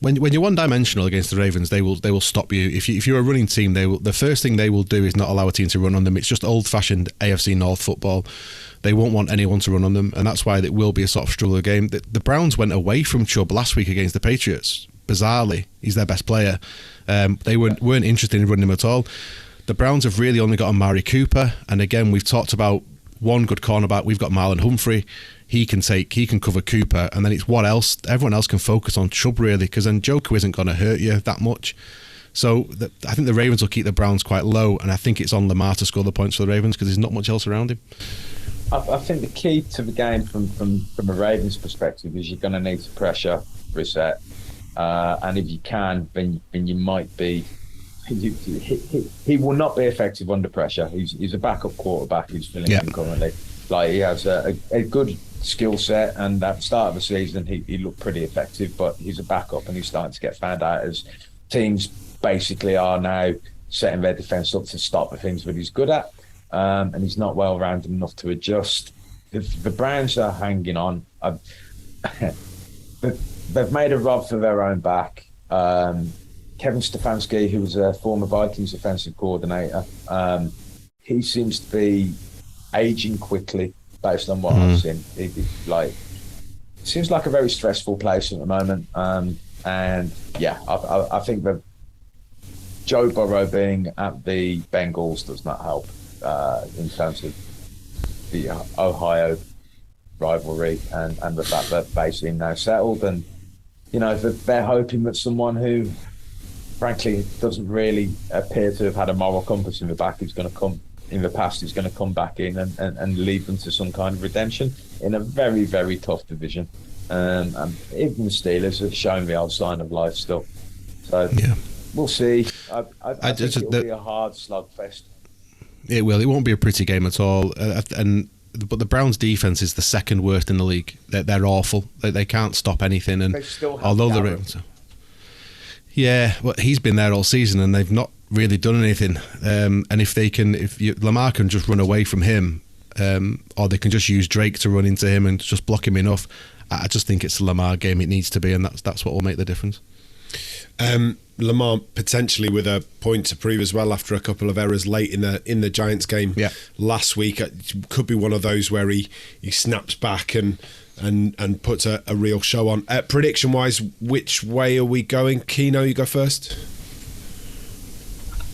When you're one-dimensional against the Ravens, they will stop you. If you're a running team, the first thing they will do is not allow a team to run on them. It's just old-fashioned AFC North football. They won't want anyone to run on them, and that's why it will be a sort of struggle game. The Browns went away from Chubb last week against the Patriots bizarrely, he's their best player. They weren't interested in running him at all. The Browns have really only got Amari Cooper, and again, we've talked about one good cornerback. We've got Marlon Humphrey. He can cover Cooper, and then it's what else? Everyone else can focus on Chubb, really, because then Joku isn't going to hurt you that much. So I think the Ravens will keep the Browns quite low, and I think it's on Lamar to score the points for the Ravens because there's not much else around him. I think the key to the game from a Ravens perspective is you're going to need to pressure Brissett, and if you can, then you might be. He will not be effective under pressure. He's a backup quarterback who's filling in currently. Like, he has a good skill set, and at the start of the season he looked pretty effective, but he's a backup and he's starting to get found out as teams basically are now setting their defence up to stop the things that he's good at, and he's not well rounded enough to adjust. The Browns are hanging on. They've made a rod for their own back. Kevin Stefanski, who was a former Vikings offensive coordinator, he seems to be aging quickly based on what I've seen. It seems like a very stressful place at the moment. And yeah, I think that Joe Burrow being at the Bengals does not help in terms of the Ohio rivalry and the fact that they seem now settled, and they're hoping that someone who frankly doesn't really appear to have had a moral compass in the past is going to come back in and lead them to some kind of redemption in a very, very tough division. And even the Steelers have shown the old sign of life still. So we'll see. I think it'll be a hard slugfest. It will. It won't be a pretty game at all. But the Browns' defense is the second worst in the league. They're awful. They can't stop anything. And they still have although the Ravens, well, he's been there all season, and they've not really done anything. And if Lamar can just run away from him, or they can just use Drake to run into him and just block him enough, I just think it's the Lamar game. It needs to be, and that's what will make the difference. Lamar potentially with a point to prove as well after a couple of errors late in the Giants game last week. It could be one of those where he snaps back and puts a real show on. Prediction wise, which way are we going? Keno, you go first.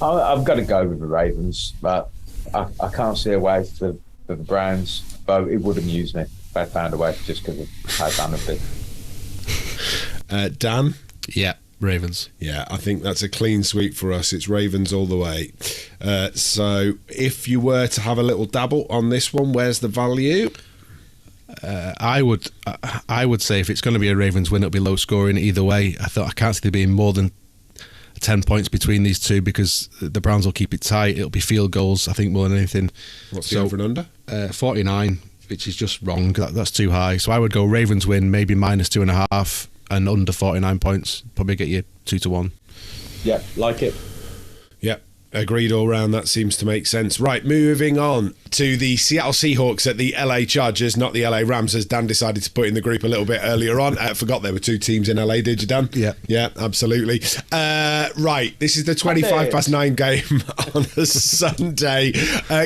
I've got to go with the Ravens, but I can't see a way for the Browns, but it would amuse me if they found a way, just because of how bad it is. Dan? Yeah, Ravens. Yeah, I think that's a clean sweep for us. It's Ravens all the way. So if you were to have a little dabble on this one, where's the value? I would say if it's going to be a Ravens win, it'll be low scoring either way. I can't see there being more than 10 points between these two because the Browns will keep it tight. It'll be field goals, I think, more than anything. What's the over and under? 49, which is just wrong. That's too high. So I would go Ravens win, maybe -2.5, and under 49 points. Probably get you 2-1. Yeah, like it. Yeah. Agreed all round. That seems to make sense. Right, moving on to the Seattle Seahawks at the LA Chargers, not the LA Rams, as Dan decided to put in the group a little bit earlier on. I forgot there were two teams in LA, did you, Dan? Yeah. Yeah, absolutely. Right, this is the 9:25 game on a Sunday.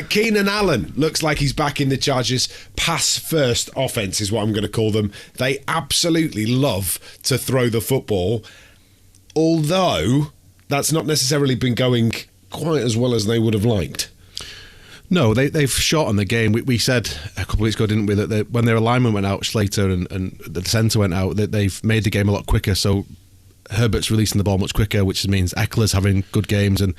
Keenan Allen looks like he's back in the Chargers' pass-first offense, is what I'm going to call them. They absolutely love to throw the football, although that's not necessarily been going quite as well as they would have liked. No, they've shortened the game. We said a couple of weeks ago, didn't we, that when their alignment went out, Slater and the centre went out, that they've made the game a lot quicker. So Herbert's releasing the ball much quicker, which means Eckler's having good games. And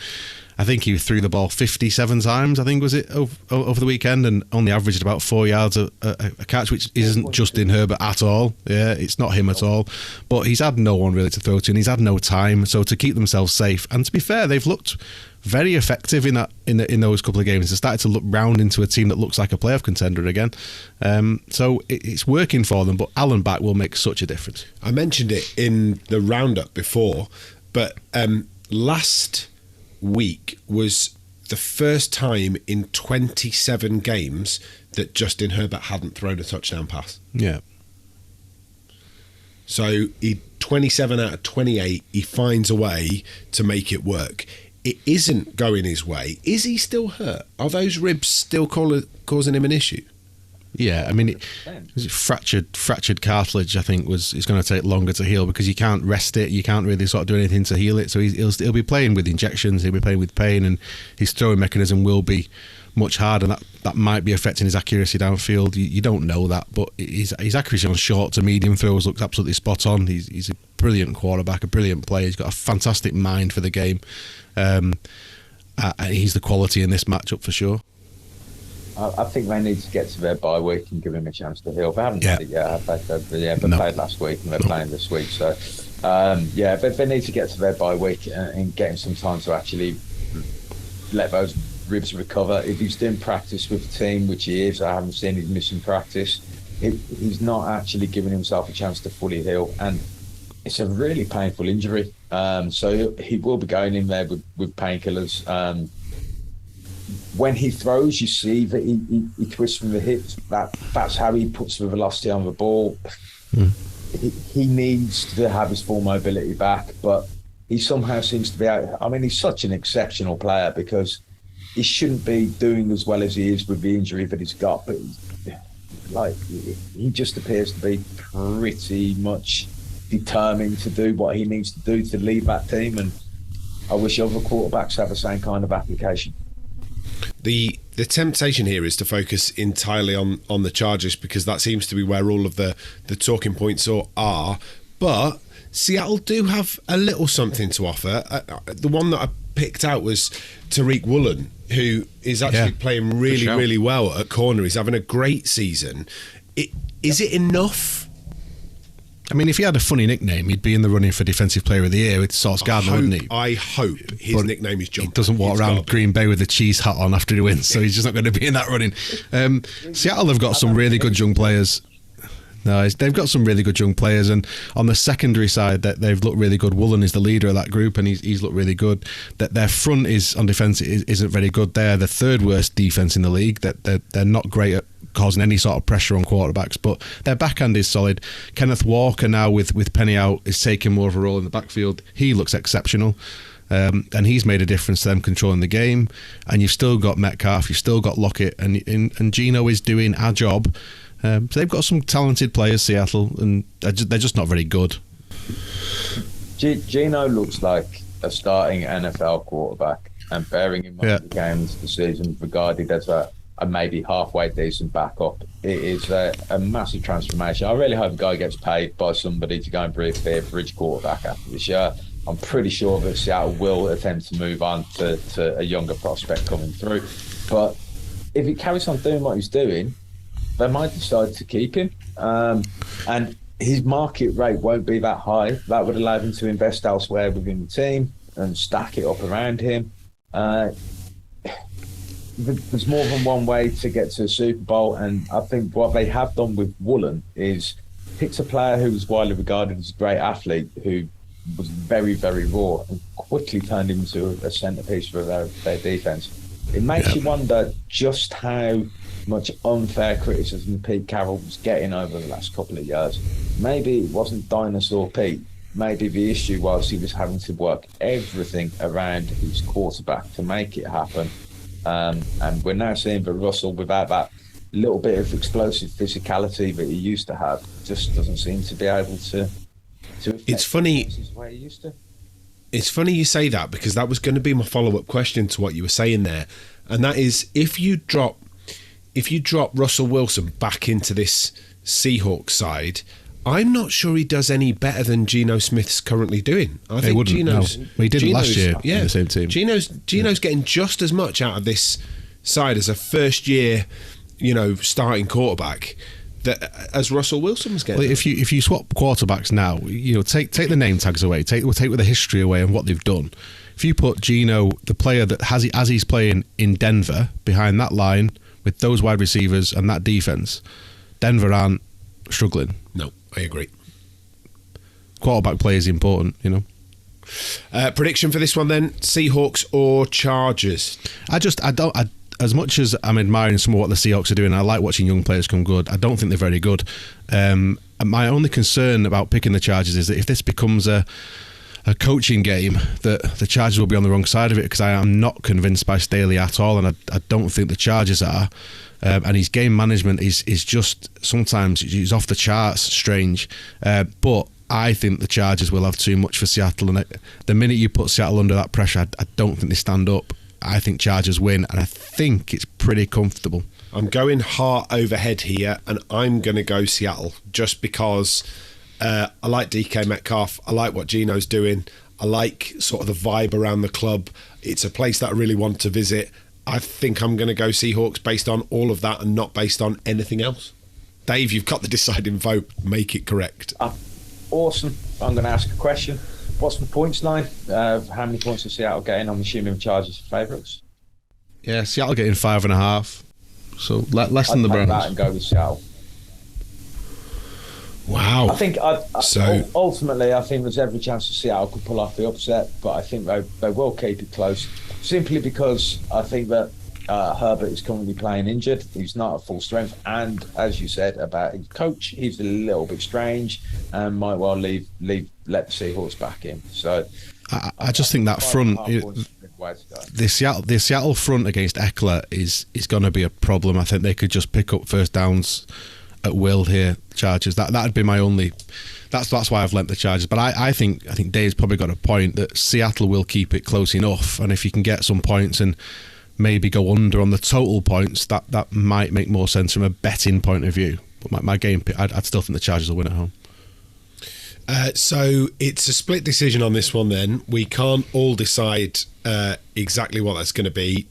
I think he threw the ball 57 times, I think, was it, over the weekend, and only averaged about 4 yards a catch, which isn't Justin Herbert at all. Yeah, it's not him at all. But he's had no one really to throw to, and he's had no time. So to keep themselves safe, and to be fair, they've looked very effective in those couple of games. They started to look round into a team that looks like a playoff contender again. So it's working for them, but Allen back will make such a difference. I mentioned it in the roundup before, but last week was the first time in 27 games that Justin Herbert hadn't thrown a touchdown pass. Yeah. So 27 out of 28, he finds a way to make it work. It isn't going his way. Is he still hurt? Are those ribs still causing him an issue? Yeah, I mean, fractured cartilage. I think is going to take longer to heal because you can't rest it. You can't really sort of do anything to heal it. So he'll be playing with injections. He'll be playing with pain, and his throwing mechanism will be much harder. And that might be affecting his accuracy downfield. You don't know that, but his accuracy on short to medium throws looks absolutely spot on. He's a brilliant quarterback, a brilliant player. He's got a fantastic mind for the game. He's the quality in this matchup for sure. I think they need to get to their bye week and give him a chance to heal. They haven't had it yet. They played last week and they're playing this week. So, but they need to get to their bye week and get him some time to actually let those ribs recover. If he's doing practice with the team, which he is, I haven't seen him missing practice. He's not actually giving himself a chance to fully heal. And it's a really painful injury. So he will be going in there with painkillers. When he throws, you see that he twists from the hips. That's how he puts the velocity on the ball. He needs to have his full mobility back, but he somehow seems to be out. I mean, he's such an exceptional player because he shouldn't be doing as well as he is with the injury that he's got. But he just appears to be pretty much determined to do what he needs to do to lead that team. And I wish other quarterbacks have the same kind of application. The temptation here is to focus entirely on the Chargers because that seems to be where all of the talking points are. But Seattle do have a little something to offer. The one that I picked out was Tariq Woolen, who is actually playing really well at corner. He's having a great season. Is it enough? I mean, if he had a funny nickname, he'd be in the running for Defensive Player of the Year with Sauce Gardner, wouldn't he? I hope his nickname is John. He doesn't walk around Green Bay with a cheese hat on after he wins, so he's just not going to be in that running. Seattle have got some really good young players. No, they've got some really good young players, and on the secondary side, they've looked really good. Woolen is the leader of that group, and he's looked really good. That their front is on defence isn't very good. They're the third worst defence in the league. That they're not great at causing any sort of pressure on quarterbacks, but their backhand is solid. Kenneth Walker now with Penny out is taking more of a role in the backfield. He looks exceptional. And he's made a difference to them controlling the game. And you've still got Metcalf, you've still got Lockett, and Geno is doing our job. So they've got some talented players, Seattle, and they're just not very good. Geno looks like a starting NFL quarterback, and bearing in mind the games this season regarded as a maybe halfway decent backup, it is a massive transformation. I really hope the guy gets paid by somebody to go and be a bridge quarterback after this year. I'm pretty sure that Seattle will attempt to move on to a younger prospect coming through. But if he carries on doing what he's doing, they might decide to keep him. And his market rate won't be that high. That would allow him to invest elsewhere within the team and stack it up around him. There's more than one way to get to a Super Bowl, and I think what they have done with Woolen is picked a player who was widely regarded as a great athlete, who was very, very raw, and quickly turned him into a centerpiece for their defense. It makes you wonder just how much unfair criticism Pete Carroll was getting over the last couple of years. Maybe it wasn't Dinosaur Pete. Maybe the issue was he was having to work everything around his quarterback to make it happen. And we're now seeing that Russell, without that little bit of explosive physicality that he used to have, just doesn't seem to be able to it's funny. The way he used to. It's funny you say that, because that was going to be my follow-up question to what you were saying there, and that is if you drop Russell Wilson back into this Seahawks side, I'm not sure he does any better than Geno Smith's currently doing. I think Geno's, he didn't last year in the same team. Geno's getting just as much out of this side as a first-year, starting quarterback as Russell Wilson was getting. Well, if you swap quarterbacks now, take the name tags away, take the history away and what they've done. If you put Geno, the player that as he's playing in Denver, behind that line with those wide receivers and that defense, Denver aren't struggling. No, I agree. Quarterback play is important, Prediction for this one then: Seahawks or Chargers? As much as I'm admiring some of what the Seahawks are doing, I like watching young players come good. I don't think they're very good. My only concern about picking the Chargers is that if this becomes a a coaching game, that the Chargers will be on the wrong side of it, because I am not convinced by Staley at all, and I don't think the Chargers are. And his game management is just, sometimes he's off the charts strange. But I think the Chargers will have too much for Seattle, and the minute you put Seattle under that pressure, I don't think they stand up. I think Chargers win, and I think it's pretty comfortable. I'm going heart over head here, and I'm going to go Seattle just because I like DK Metcalf. I like what Gino's doing. I like sort of the vibe around the club. It's a place that I really want to visit. I think I'm going to go Seahawks based on all of that and not based on anything else. Dave, you've got the deciding vote. Make it correct. Awesome. I'm going to ask a question. What's the points line? How many points is Seattle getting? I'm assuming the Chargers are favourites. Yeah, Seattle getting 5.5. So less than the Browns. That and go with Seattle. Wow. I think ultimately, I think there's every chance that Seattle could pull off the upset, but I think they will keep it close, simply because I think that Herbert is currently playing injured. He's not at full strength, and as you said about his coach, he's a little bit strange and might well let the Seahawks back in. So I just think that front, the Seattle front against Eckler is going to be a problem. I think they could just pick up first downs at will here, Chargers. That'd be my only. That's why I've lent the Chargers. But I think Dave's probably got a point that Seattle will keep it close enough, and if you can get some points and maybe go under on the total points, that might make more sense from a betting point of view. But my game, I'd still think the Chargers will win at home. So it's a split decision on this one then. We can't all decide exactly what that's going to be.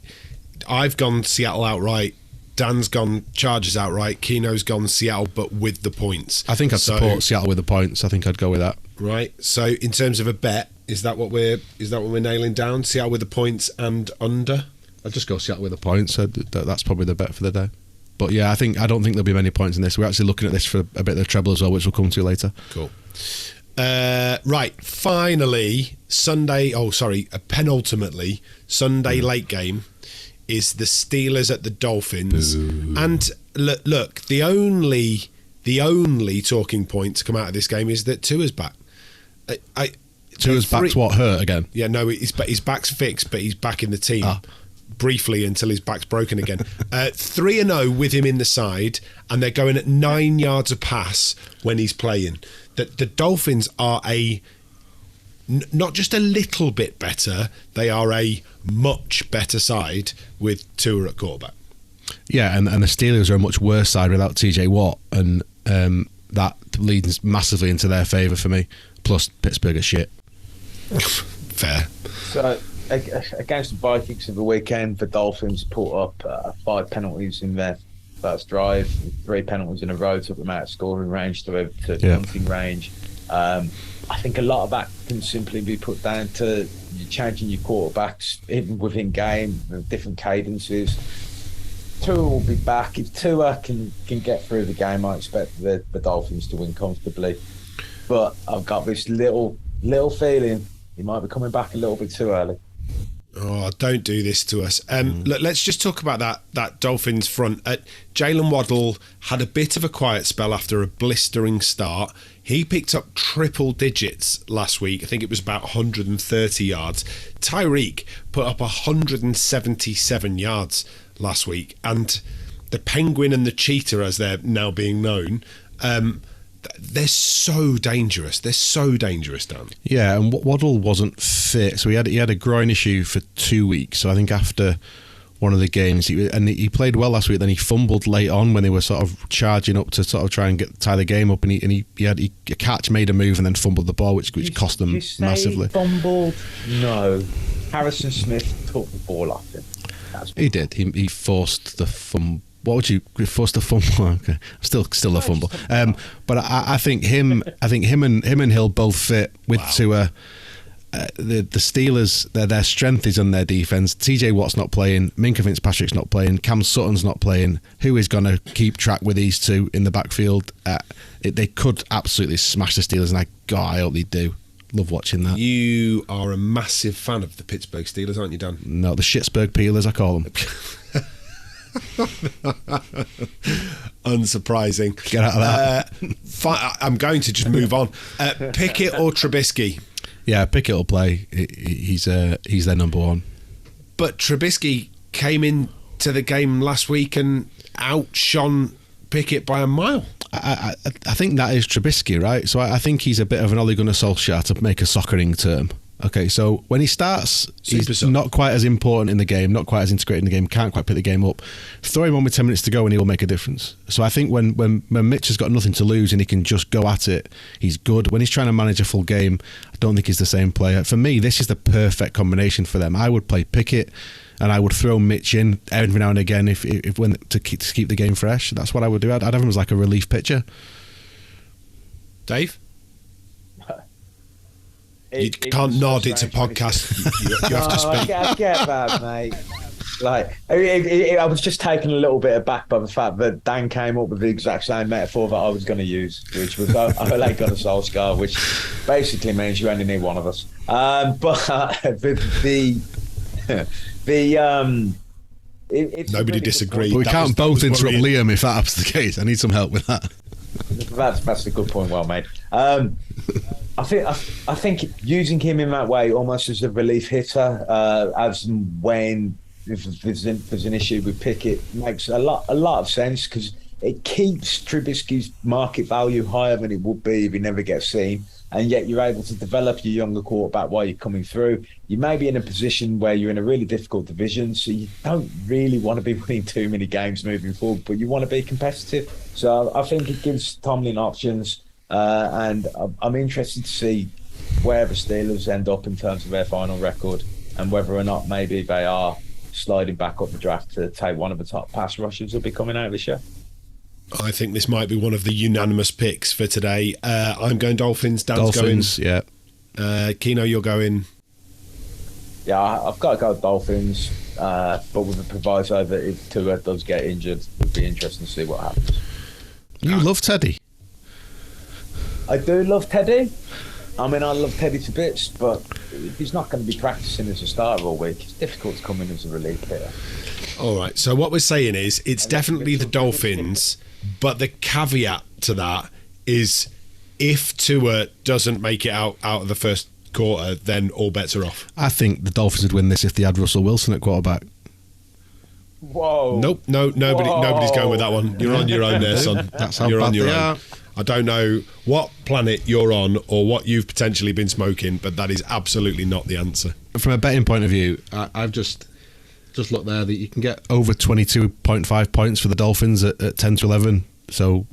I've gone Seattle outright. Dan's gone Chargers outright. Keno's gone Seattle, but with the points. I think I'd support Seattle with the points. I think I'd go with that. Right. So in terms of a bet, is that what we're nailing down? Seattle with the points and under? I'd just go Seattle with the points. So that's probably the bet for the day. But yeah, I don't think there'll be many points in this. We're actually looking at this for a bit of the treble as well, which we'll come to later. Cool. Right, finally, penultimately, Sunday late game is the Steelers at the Dolphins. Ooh. And look, the only talking point to come out of this game is that Tua's back. Tua's back's what, hurt again? Yeah, no, his back's fixed, but he's back in the team. Briefly until his back's broken again. 3-0 with him in the side, and they're going at 9 yards a pass when he's playing. The Dolphins are not just a little bit better, they are a much better side with Tua at quarterback. Yeah, and the Steelers are a much worse side without TJ Watt, and that leads massively into their favour for me. Plus, Pittsburgh are shit. Fair. So, against the Vikings of the weekend, the Dolphins put up 5 penalties in their first drive, 3 penalties in a row, took them out of scoring range to punting range. I think a lot of that can simply be put down to you changing your quarterbacks even within game, different cadences. Tua will be back. If Tua can get through the game, I expect the Dolphins to win comfortably. But I've got this little feeling he might be coming back a little bit too early. Oh, don't do this to us. Look, let's just talk about that Dolphins front. Jalen Waddle had a bit of a quiet spell after a blistering start. He picked up triple digits last week. I think it was about 130 yards. Tyreek put up 177 yards last week. And the Penguin and the Cheetah, as they're now being known, they're so dangerous. They're so dangerous, Dan. Yeah, and Waddle wasn't fit, so he had a groin issue for 2 weeks. So I think after one of the games, he played well last week. Then he fumbled late on when they were sort of charging up to sort of try and tie the game up, and he had a catch, made a move, and then fumbled the ball, which cost them massively. Fumbled? No, Harrison Smith took the ball off him. He did. He forced the fumble. What would you force the fumble? Okay, still a fumble. But I think him and Hill both fit with Tua. The Steelers, their strength is on their defense. TJ Watt's not playing. Minka Fitzpatrick's not playing. Cam Sutton's not playing. Who is going to keep track with these two in the backfield? They could absolutely smash the Steelers, and I hope they do. Love watching that. You are a massive fan of the Pittsburgh Steelers, aren't you, Dan? No, the Shitsburgh Peelers, I call them. Unsurprising. Get out of that. I'm going to just move on. Pickett or Trubisky? Yeah, Pickett will play. He's their number one. But Trubisky came into the game last week and outshone Pickett by a mile. I think that is Trubisky, right? So I think he's a bit of an Ole Gunnar Solskjaer, to make a soccering term. Okay, so when he starts, he's not quite as important in the game, not quite as integrated in the game, can't quite pick the game up. Throw him on with 10 minutes to go and he will make a difference. So I think when Mitch has got nothing to lose and he can just go at it, he's good. When he's trying to manage a full game, I don't think he's the same player. For me, this is the perfect combination for them. I would play Pickett and I would throw Mitch in every now and again if to keep the game fresh. That's what I would do. I'd have him as like a relief pitcher. Dave? You can't nod, it's a podcast. You have to speak. I get that, mate. Like, I was just taken a little bit aback by the fact that Dan came up with the exact same metaphor that I was going to use, which was Ole Gunnar Solskjaer, which basically means you only need one of us. Nobody disagreed. We can't both interrupt Liam if that's the case. I need some help with that. That's a good point, well made. I think using him in that way, almost as a relief hitter, as and when if there's an issue with Pickett, makes a lot of sense, because it keeps Trubisky's market value higher than it would be if he never gets seen. And yet you're able to develop your younger quarterback while you're coming through. You may be in a position where you're in a really difficult division, so you don't really want to be winning too many games moving forward, but you want to be competitive. So I think it gives Tomlin options, and I'm interested to see where the Steelers end up in terms of their final record and whether or not maybe they are sliding back up the draft to take one of the top pass rushers who'll be coming out this year. I think this might be one of the unanimous picks for today. I'm going Dolphins. Dan's Dolphins, going. Yeah. Keno, you're going. Yeah, I've got to go Dolphins, but with the proviso that if Tua does get injured, it'd be interesting to see what happens. You love Teddy. I do love Teddy. I mean, I love Teddy to bits, but if he's not going to be practicing as a starter all week, it's difficult to come in as a relief hitter. All right, so what we're saying is it's definitely the Dolphins, but the caveat to that is if Tua doesn't make it out of the first quarter, then all bets are off. I think the Dolphins would win this if they had Russell Wilson at quarterback. Whoa. Nope, nobody's going with that one. You're on your own there, son. That's how you're bad on your they own. are. I don't know what planet you're on or what you've potentially been smoking, but that is absolutely not the answer. From a betting point of view, I've just looked there that you can get over 22.5 points for the Dolphins at 10 to 11. So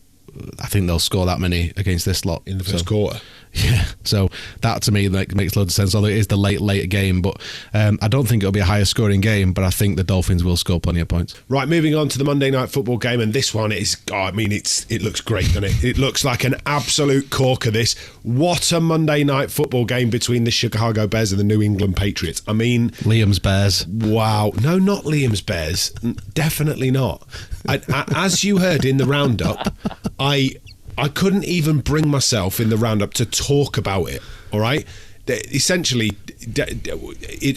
I think they'll score that many against this lot in the first quarter. Yeah, so that to me makes loads of sense. Although it is the later game, but I don't think it'll be a higher scoring game. But I think the Dolphins will score plenty of points. Right, moving on to the Monday Night Football game, and this one is, it looks great, doesn't it? It looks like an absolute corker. This, what a Monday Night Football game between the Chicago Bears and the New England Patriots. I mean, Liam's Bears. Wow, no, not Liam's Bears, definitely not. As you heard in the roundup, I couldn't even bring myself in the roundup to talk about it, all right? Essentially,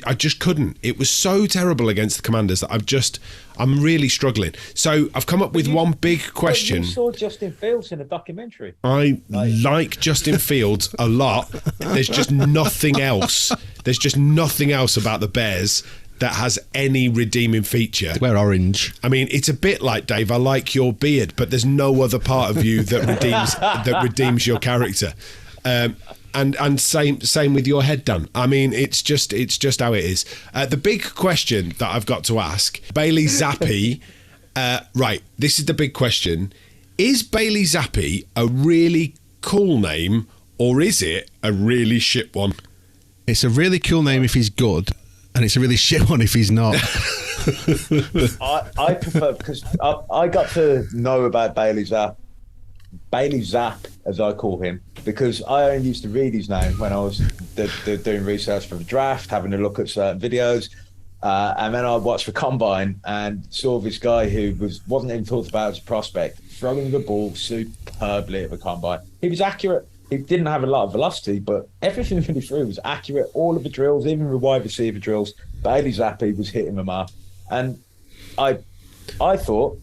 I just couldn't. It was so terrible against the Commanders that I'm really struggling. So I've come up with one big question. You saw Justin Fields in a documentary. I like Justin Fields a lot. There's just nothing else. There's just nothing else about the Bears that has any redeeming feature. We're orange. I mean, it's a bit like, Dave, I like your beard, but there's no other part of you that redeems your character. And same with your head, Dan. I mean, it's just how it is. The big question that I've got to ask, Bailey Zappi. Right, this is the big question: is Bailey Zappi a really cool name, or is it a really shit one? It's a really cool name if he's good, and it's a really shit one if he's not. I prefer, because I got to know about Bailey Zapp, as I call him, because I only used to read his name when I was doing research for the draft, having a look at certain videos, and then I watched the combine and saw this guy who wasn't even talked about as a prospect, throwing the ball superbly at the combine. He was accurate. He didn't have a lot of velocity, but everything that he threw was accurate. All of the drills, even the wide receiver drills, Bailey Zappi was hitting them up. And I thought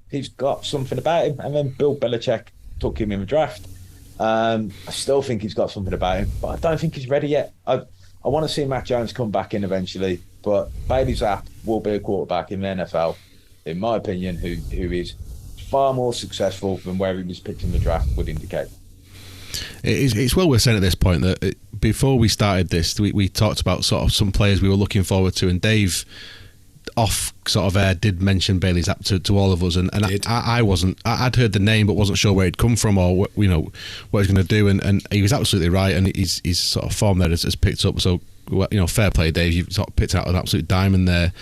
he's got something about him. And then Bill Belichick took him in the draft. I still think he's got something about him, but I don't think he's ready yet. I want to see Mac Jones come back in eventually, but Bailey Zapp will be a quarterback in the NFL, in my opinion, who is far more successful than where he was picked in the draft would indicate. It's well worth saying at this point that before we started this, we talked about sort of some players we were looking forward to, and Dave off sort of air did mention Bailey Zapp to all of us, and I wasn't. I'd heard the name but wasn't sure where he'd come from or what he's going to do, and he was absolutely right, and his sort of form there has picked up. So, fair play, Dave. You've sort of picked out an absolute diamond there.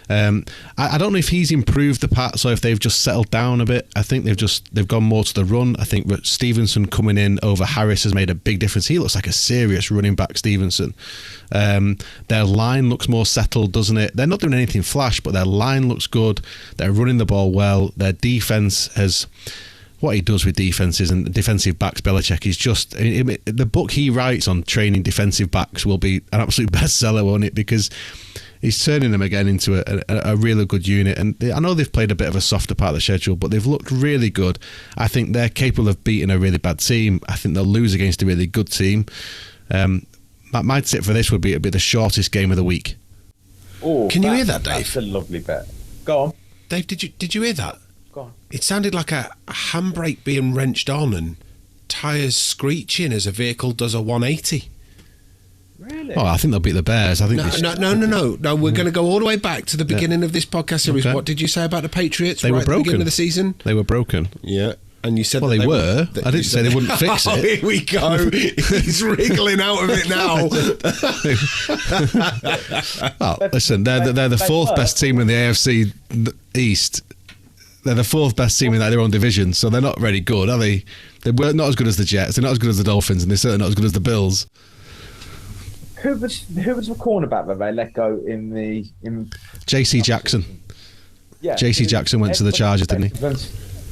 I don't know if he's improved the Pats or if they've just settled down a bit. I think they've gone more to the run. I think Stevenson coming in over Harris has made a big difference. He looks like a serious running back, Stevenson. Their line looks more settled, doesn't it? They're not doing anything flash, but their line looks good. They're running the ball well. Their defense has... What he does with defenses and defensive backs, Belichick, is just... the book he writes on training defensive backs will be an absolute bestseller, won't it? Because he's turning them again into a really good unit. And I know they've played a bit of a softer part of the schedule, but they've looked really good. I think they're capable of beating a really bad team. I think they'll lose against a really good team. My tip for this would be it'd be the shortest game of the week. Oh, Can you hear that, Dave? That's a lovely bet. Go on. Dave, did you hear that? Go on. It sounded like a handbrake being wrenched on and tyres screeching as a vehicle does a 180. Really? Oh, I think they'll beat the Bears. I think No. We're going to go all the way back to the beginning of this podcast series. Okay. What did you say about the Patriots? They were at the beginning broken of the season. They were broken. Yeah. And you said Well, they were. I didn't say they wouldn't fix it. Oh, here we go. He's wriggling out of it now. Well, listen, they're the fourth best team in the AFC East. They're the fourth best team in their own division, so they're not very good, are they? They were not as good as the Jets. They're not as good as the Dolphins, and they're certainly not as good as the Bills. Who was the cornerback that they let go in J.C. Jackson. Yeah, J.C. Jackson went to the Chargers, didn't he?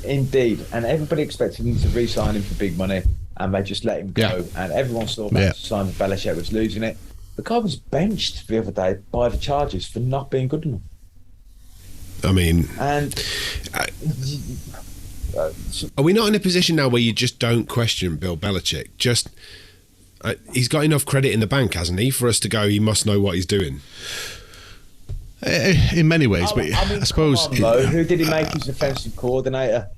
Indeed, and everybody expected him to re-sign him for big money, and they just let him go. Yeah. And everyone thought that Simon Belichick was losing it. The guy was benched the other day by the Chargers for not being good enough. I mean, and are we not in a position now where you just don't question Bill Belichick? Just he's got enough credit in the bank, hasn't he, for us to go, he must know what he's doing? In many ways, but I suppose... who did he make his offensive coordinator?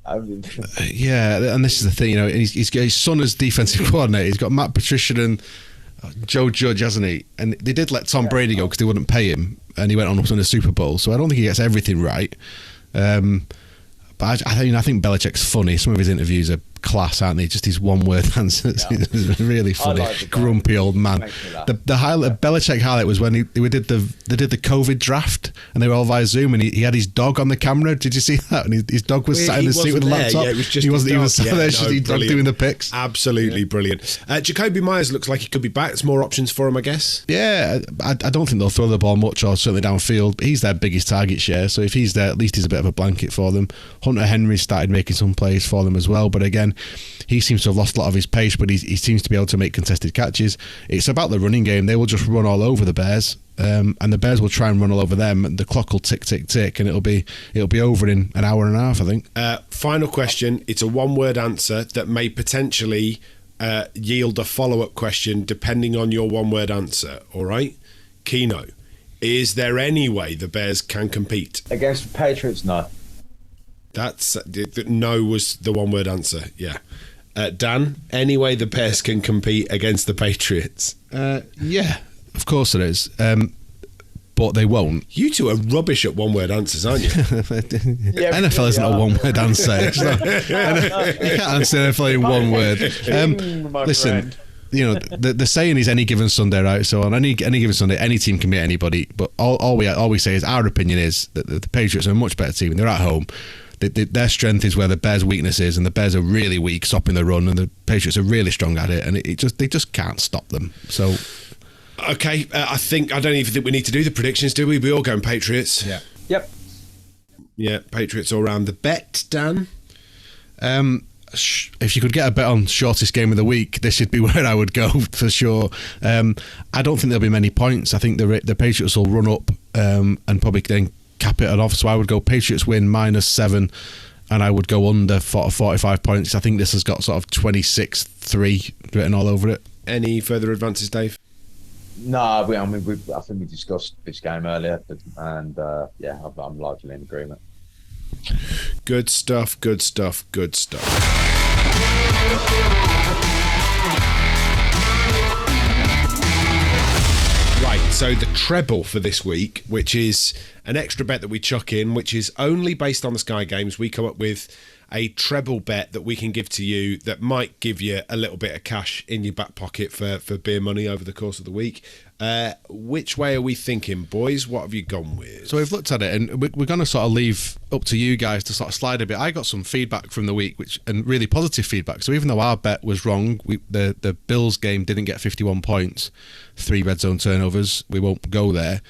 Yeah, and this is the thing, he's got his son as defensive coordinator. He's got Matt Patricia and Joe Judge, hasn't he? And they did let Tom Brady go because they wouldn't pay him, and he went on to win a Super Bowl. So I don't think he gets everything right. But I think Belichick's funny. Some of his interviews are class, aren't they? Just his one-word answers. He's really funny, grumpy old man. The highlight, Belichick highlight was when they did the COVID draft, and they were all via Zoom, and he had his dog on the camera. Did you see that? And his dog was sat in the seat with a laptop. Yeah, it was just he wasn't even sat there. No, just his dog doing the picks. Absolutely brilliant. Jacoby Myers looks like he could be back. There's more options for him, I guess. Yeah, I don't think they'll throw the ball much, or certainly downfield. But he's their biggest target share, so if he's there, at least he's a bit of a blanket for them. Hunter Henry started making some plays for them as well, but again, he seems to have lost a lot of his pace, but he seems to be able to make contested catches. It's about the running game. They will just run all over the Bears, and the Bears will try and run all over them, and the clock will tick, tick, tick, and it'll be over in an hour and a half, I think. Final question. It's a one-word answer that may potentially yield a follow-up question depending on your one-word answer, all right? Keno, is there any way the Bears can compete? Against the Patriots, no. That's no was the one-word answer, yeah. Dan, any way the Bears can compete against the Patriots? Yeah, of course there is. But they won't. You two are rubbish at one-word answers, aren't you? NFL isn't a one-word answer. You can't answer NFL in one word. Listen, the saying is any given Sunday, right? So on any given Sunday, any team can beat anybody. But all we say is our opinion is that the Patriots are a much better team. They're at home. Their strength is where the Bears' weakness is, and the Bears are really weak stopping the run, and the Patriots are really strong at it, and they just can't stop them. So, okay, I don't even think we need to do the predictions, do we? We all going Patriots. Yeah. Yep. Yeah, Patriots all round. The bet, Dan. If you could get a bet on shortest game of the week, this would be where I would go for sure. I don't think there'll be many points. I think the Patriots will run up and probably then cap it off. So I would go Patriots win -7. and I would go under 45 points. I think this has got sort of 26-3 written all over it. Any further advances, Dave? No, I think we discussed this game earlier, and I'm largely in agreement. Good stuff. Right, so the treble for this week, which is an extra bet that we chuck in, which is only based on the Sky Games. We come up with a treble bet that we can give to you that might give you a little bit of cash in your back pocket for beer money over the course of the week. Which way are we thinking, boys? What have you gone with? So we've looked at it, and we're going to sort of leave up to you guys to sort of slide a bit. I got some feedback from the week, and really positive feedback. So even though our bet was wrong, the Bills game didn't get 51 points, 3 red zone turnovers. We won't go there.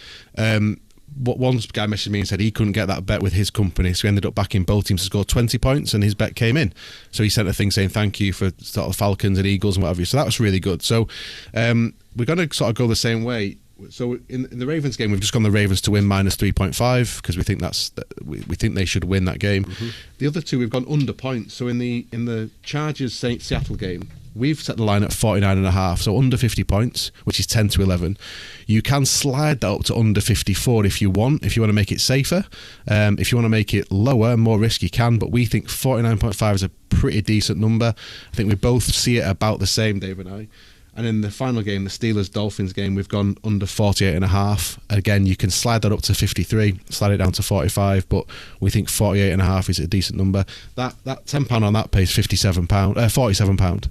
One guy messaged me and said he couldn't get that bet with his company, so he ended up backing both teams to score 20 points, and his bet came in. So he sent a thing saying thank you for sort of Falcons and Eagles and whatever. So that was really good. So we're going to sort of go the same way. So in the Ravens game, we've just gone the Ravens to win minus 3.5 because we think we think they should win that game. Mm-hmm. The other two we've gone under points. So in the Chargers Seattle game, we've set the line at 49.5, so under 50 points, which is 10-11. You can slide that up to under 54 if you want to make it safer. If you want to make it lower, more risk, you can, but we think 49.5 is a pretty decent number. I think we both see it about the same, Dave and I. And in the final game, the Steelers-Dolphins game, we've gone under 48.5. Again, you can slide that up to 53, slide it down to 45, but we think 48.5 is a decent number. That £10 on that pays £47.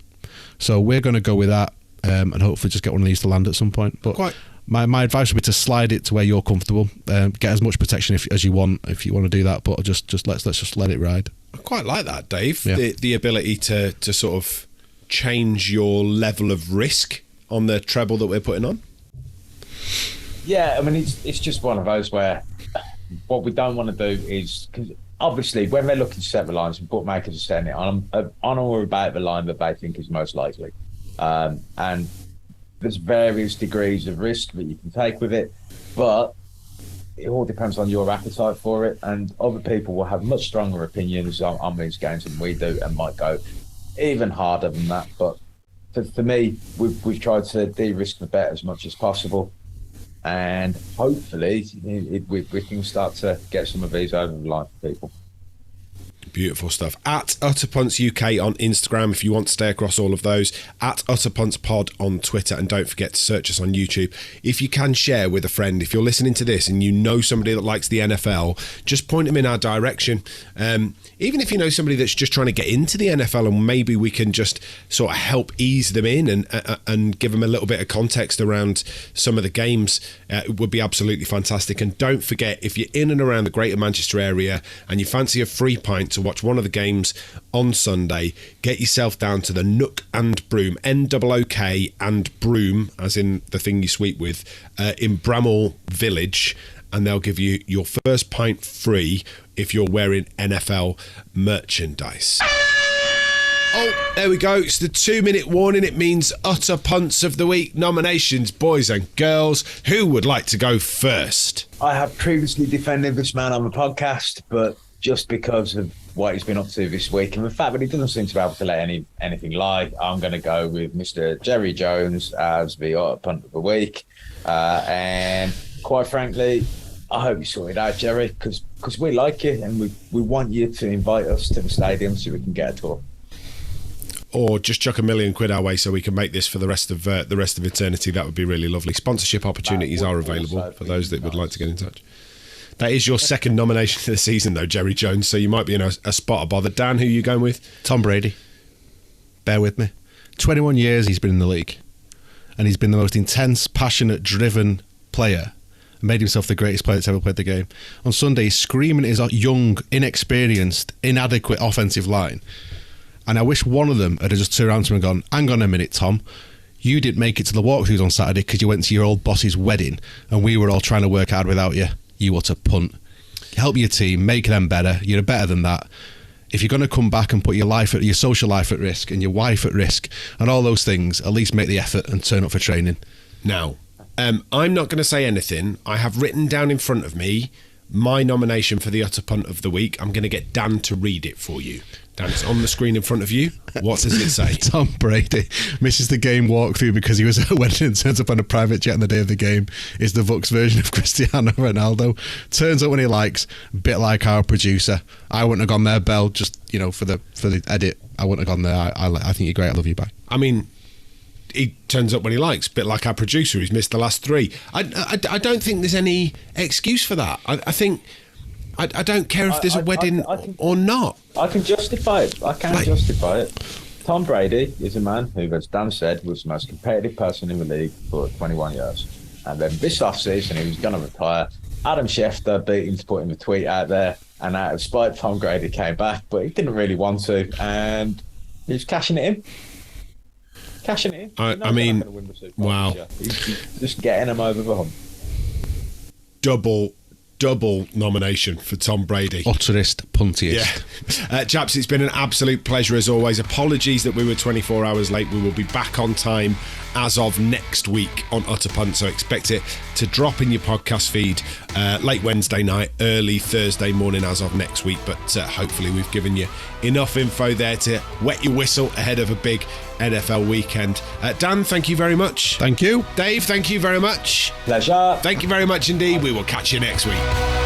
So we're going to go with that and hopefully just get one of these to land at some point. But my advice would be to slide it to where you're comfortable. Get as much protection as you want if you want to do that, but let's just let it ride. I quite like that, Dave. Yeah. The ability to sort of change your level of risk on the treble that we're putting on. Yeah, I mean, it's just one of those where what we don't want to do is, because obviously when they're looking to set the lines, and bookmakers are setting it on or about the line that they think is most likely, and there's various degrees of risk that you can take with it, but it all depends on your appetite for it, and other people will have much stronger opinions on these games than we do and might go even harder than that. But for me, we've tried to de-risk the bet as much as possible, and hopefully we can start to get some of these over the line for people. Beautiful stuff. At Utter Punts UK on Instagram if you want to stay across all of those. At Utter Punts Pod on Twitter, and don't forget to search us on YouTube. If you can share with a friend, if you're listening to this and you know somebody that likes the NFL, just point them in our direction. Even if you know somebody that's just trying to get into the NFL, and maybe we can just sort of help ease them in and give them a little bit of context around some of the games, it would be absolutely fantastic. And don't forget, if you're in and around the Greater Manchester area and you fancy a free pint to watch one of the games on Sunday, get yourself down to the Nook and Broom, NOOK and Broom, as in the thing you sweep with, in Bramall Village, and they'll give you your first pint free if you're wearing NFL merchandise. Oh, there we go. It's the 2-minute warning. It means Utter Punts of the Week nominations. Boys and girls, who would like to go first? I have previously defended this man on the podcast, but just because of what he's been up to this week and the fact that he doesn't seem to be able to let anything lie, I'm going to go with Mr. Jerry Jones as the Utter Punt of the Week. And quite frankly, I hope you sort it out, Jerry, because we like you and we want you to invite us to the stadium so we can get a tour. Or just chuck £1 million our way so we can make this for the rest of eternity. That would be really lovely. Sponsorship opportunities are available for those that would like to get in touch. That is your second nomination of the season, though, Jerry Jones, so you might be in a spot of bother. Dan, who are you going with? Tom Brady. Bear with me. 21 years he's been in the league, and he's been the most intense, passionate, driven player. Made himself the greatest player that's ever played the game. On Sunday, he's screaming at his young, inexperienced, inadequate offensive line. And I wish one of them had just turned around to him and gone, hang on a minute, Tom. You didn't make it to the walkthroughs on Saturday because you went to your old boss's wedding and we were all trying to work hard without you. You ought to punt. Help your team, make them better. You're better than that. If you're going to come back and put your social life at risk and your wife at risk and all those things, at least make the effort and turn up for training. Now, I'm not going to say anything. I have written down in front of me my nomination for the Utter Punt of the week. I'm going to get Dan to read it for you. Dan, it's on the screen in front of you. What does it say? Tom Brady misses the game walkthrough because he was at a wedding and turns up on a private jet on the day of the game. Is the Vux version of Cristiano Ronaldo. Turns up when he likes, bit like our producer. I wouldn't have gone there, Bell, just, for the edit. I wouldn't have gone there. I think you're great. I love you, bye. I mean, he turns up when he likes, bit like our producer who's missed the last 3. I don't think there's any excuse for that. I think... I don't care if there's a wedding or not. I can justify it. Justify it. Tom Brady is a man who, as Dan said, was the most competitive person in the league for 21 years. And then this off-season, he was going to retire. Adam Schefter beat him to put him a tweet out there. And out of spite, Tom Brady came back, but he didn't really want to. And he was cashing it in. I mean, wow. He's just getting him over the hump. Double nomination for Tom Brady. Utterest, puntiest. Yeah. Chaps, it's been an absolute pleasure as always. Apologies that we were 24 hours late. We will be back on time as of next week on Utter Punts, so expect it to drop in your podcast feed late Wednesday night, early Thursday morning as of next week, but hopefully we've given you enough info there to wet your whistle ahead of a big NFL weekend. Dan, thank you very much. Thank you. Dave, thank you very much. Pleasure. Thank you very much indeed. We will catch you next week.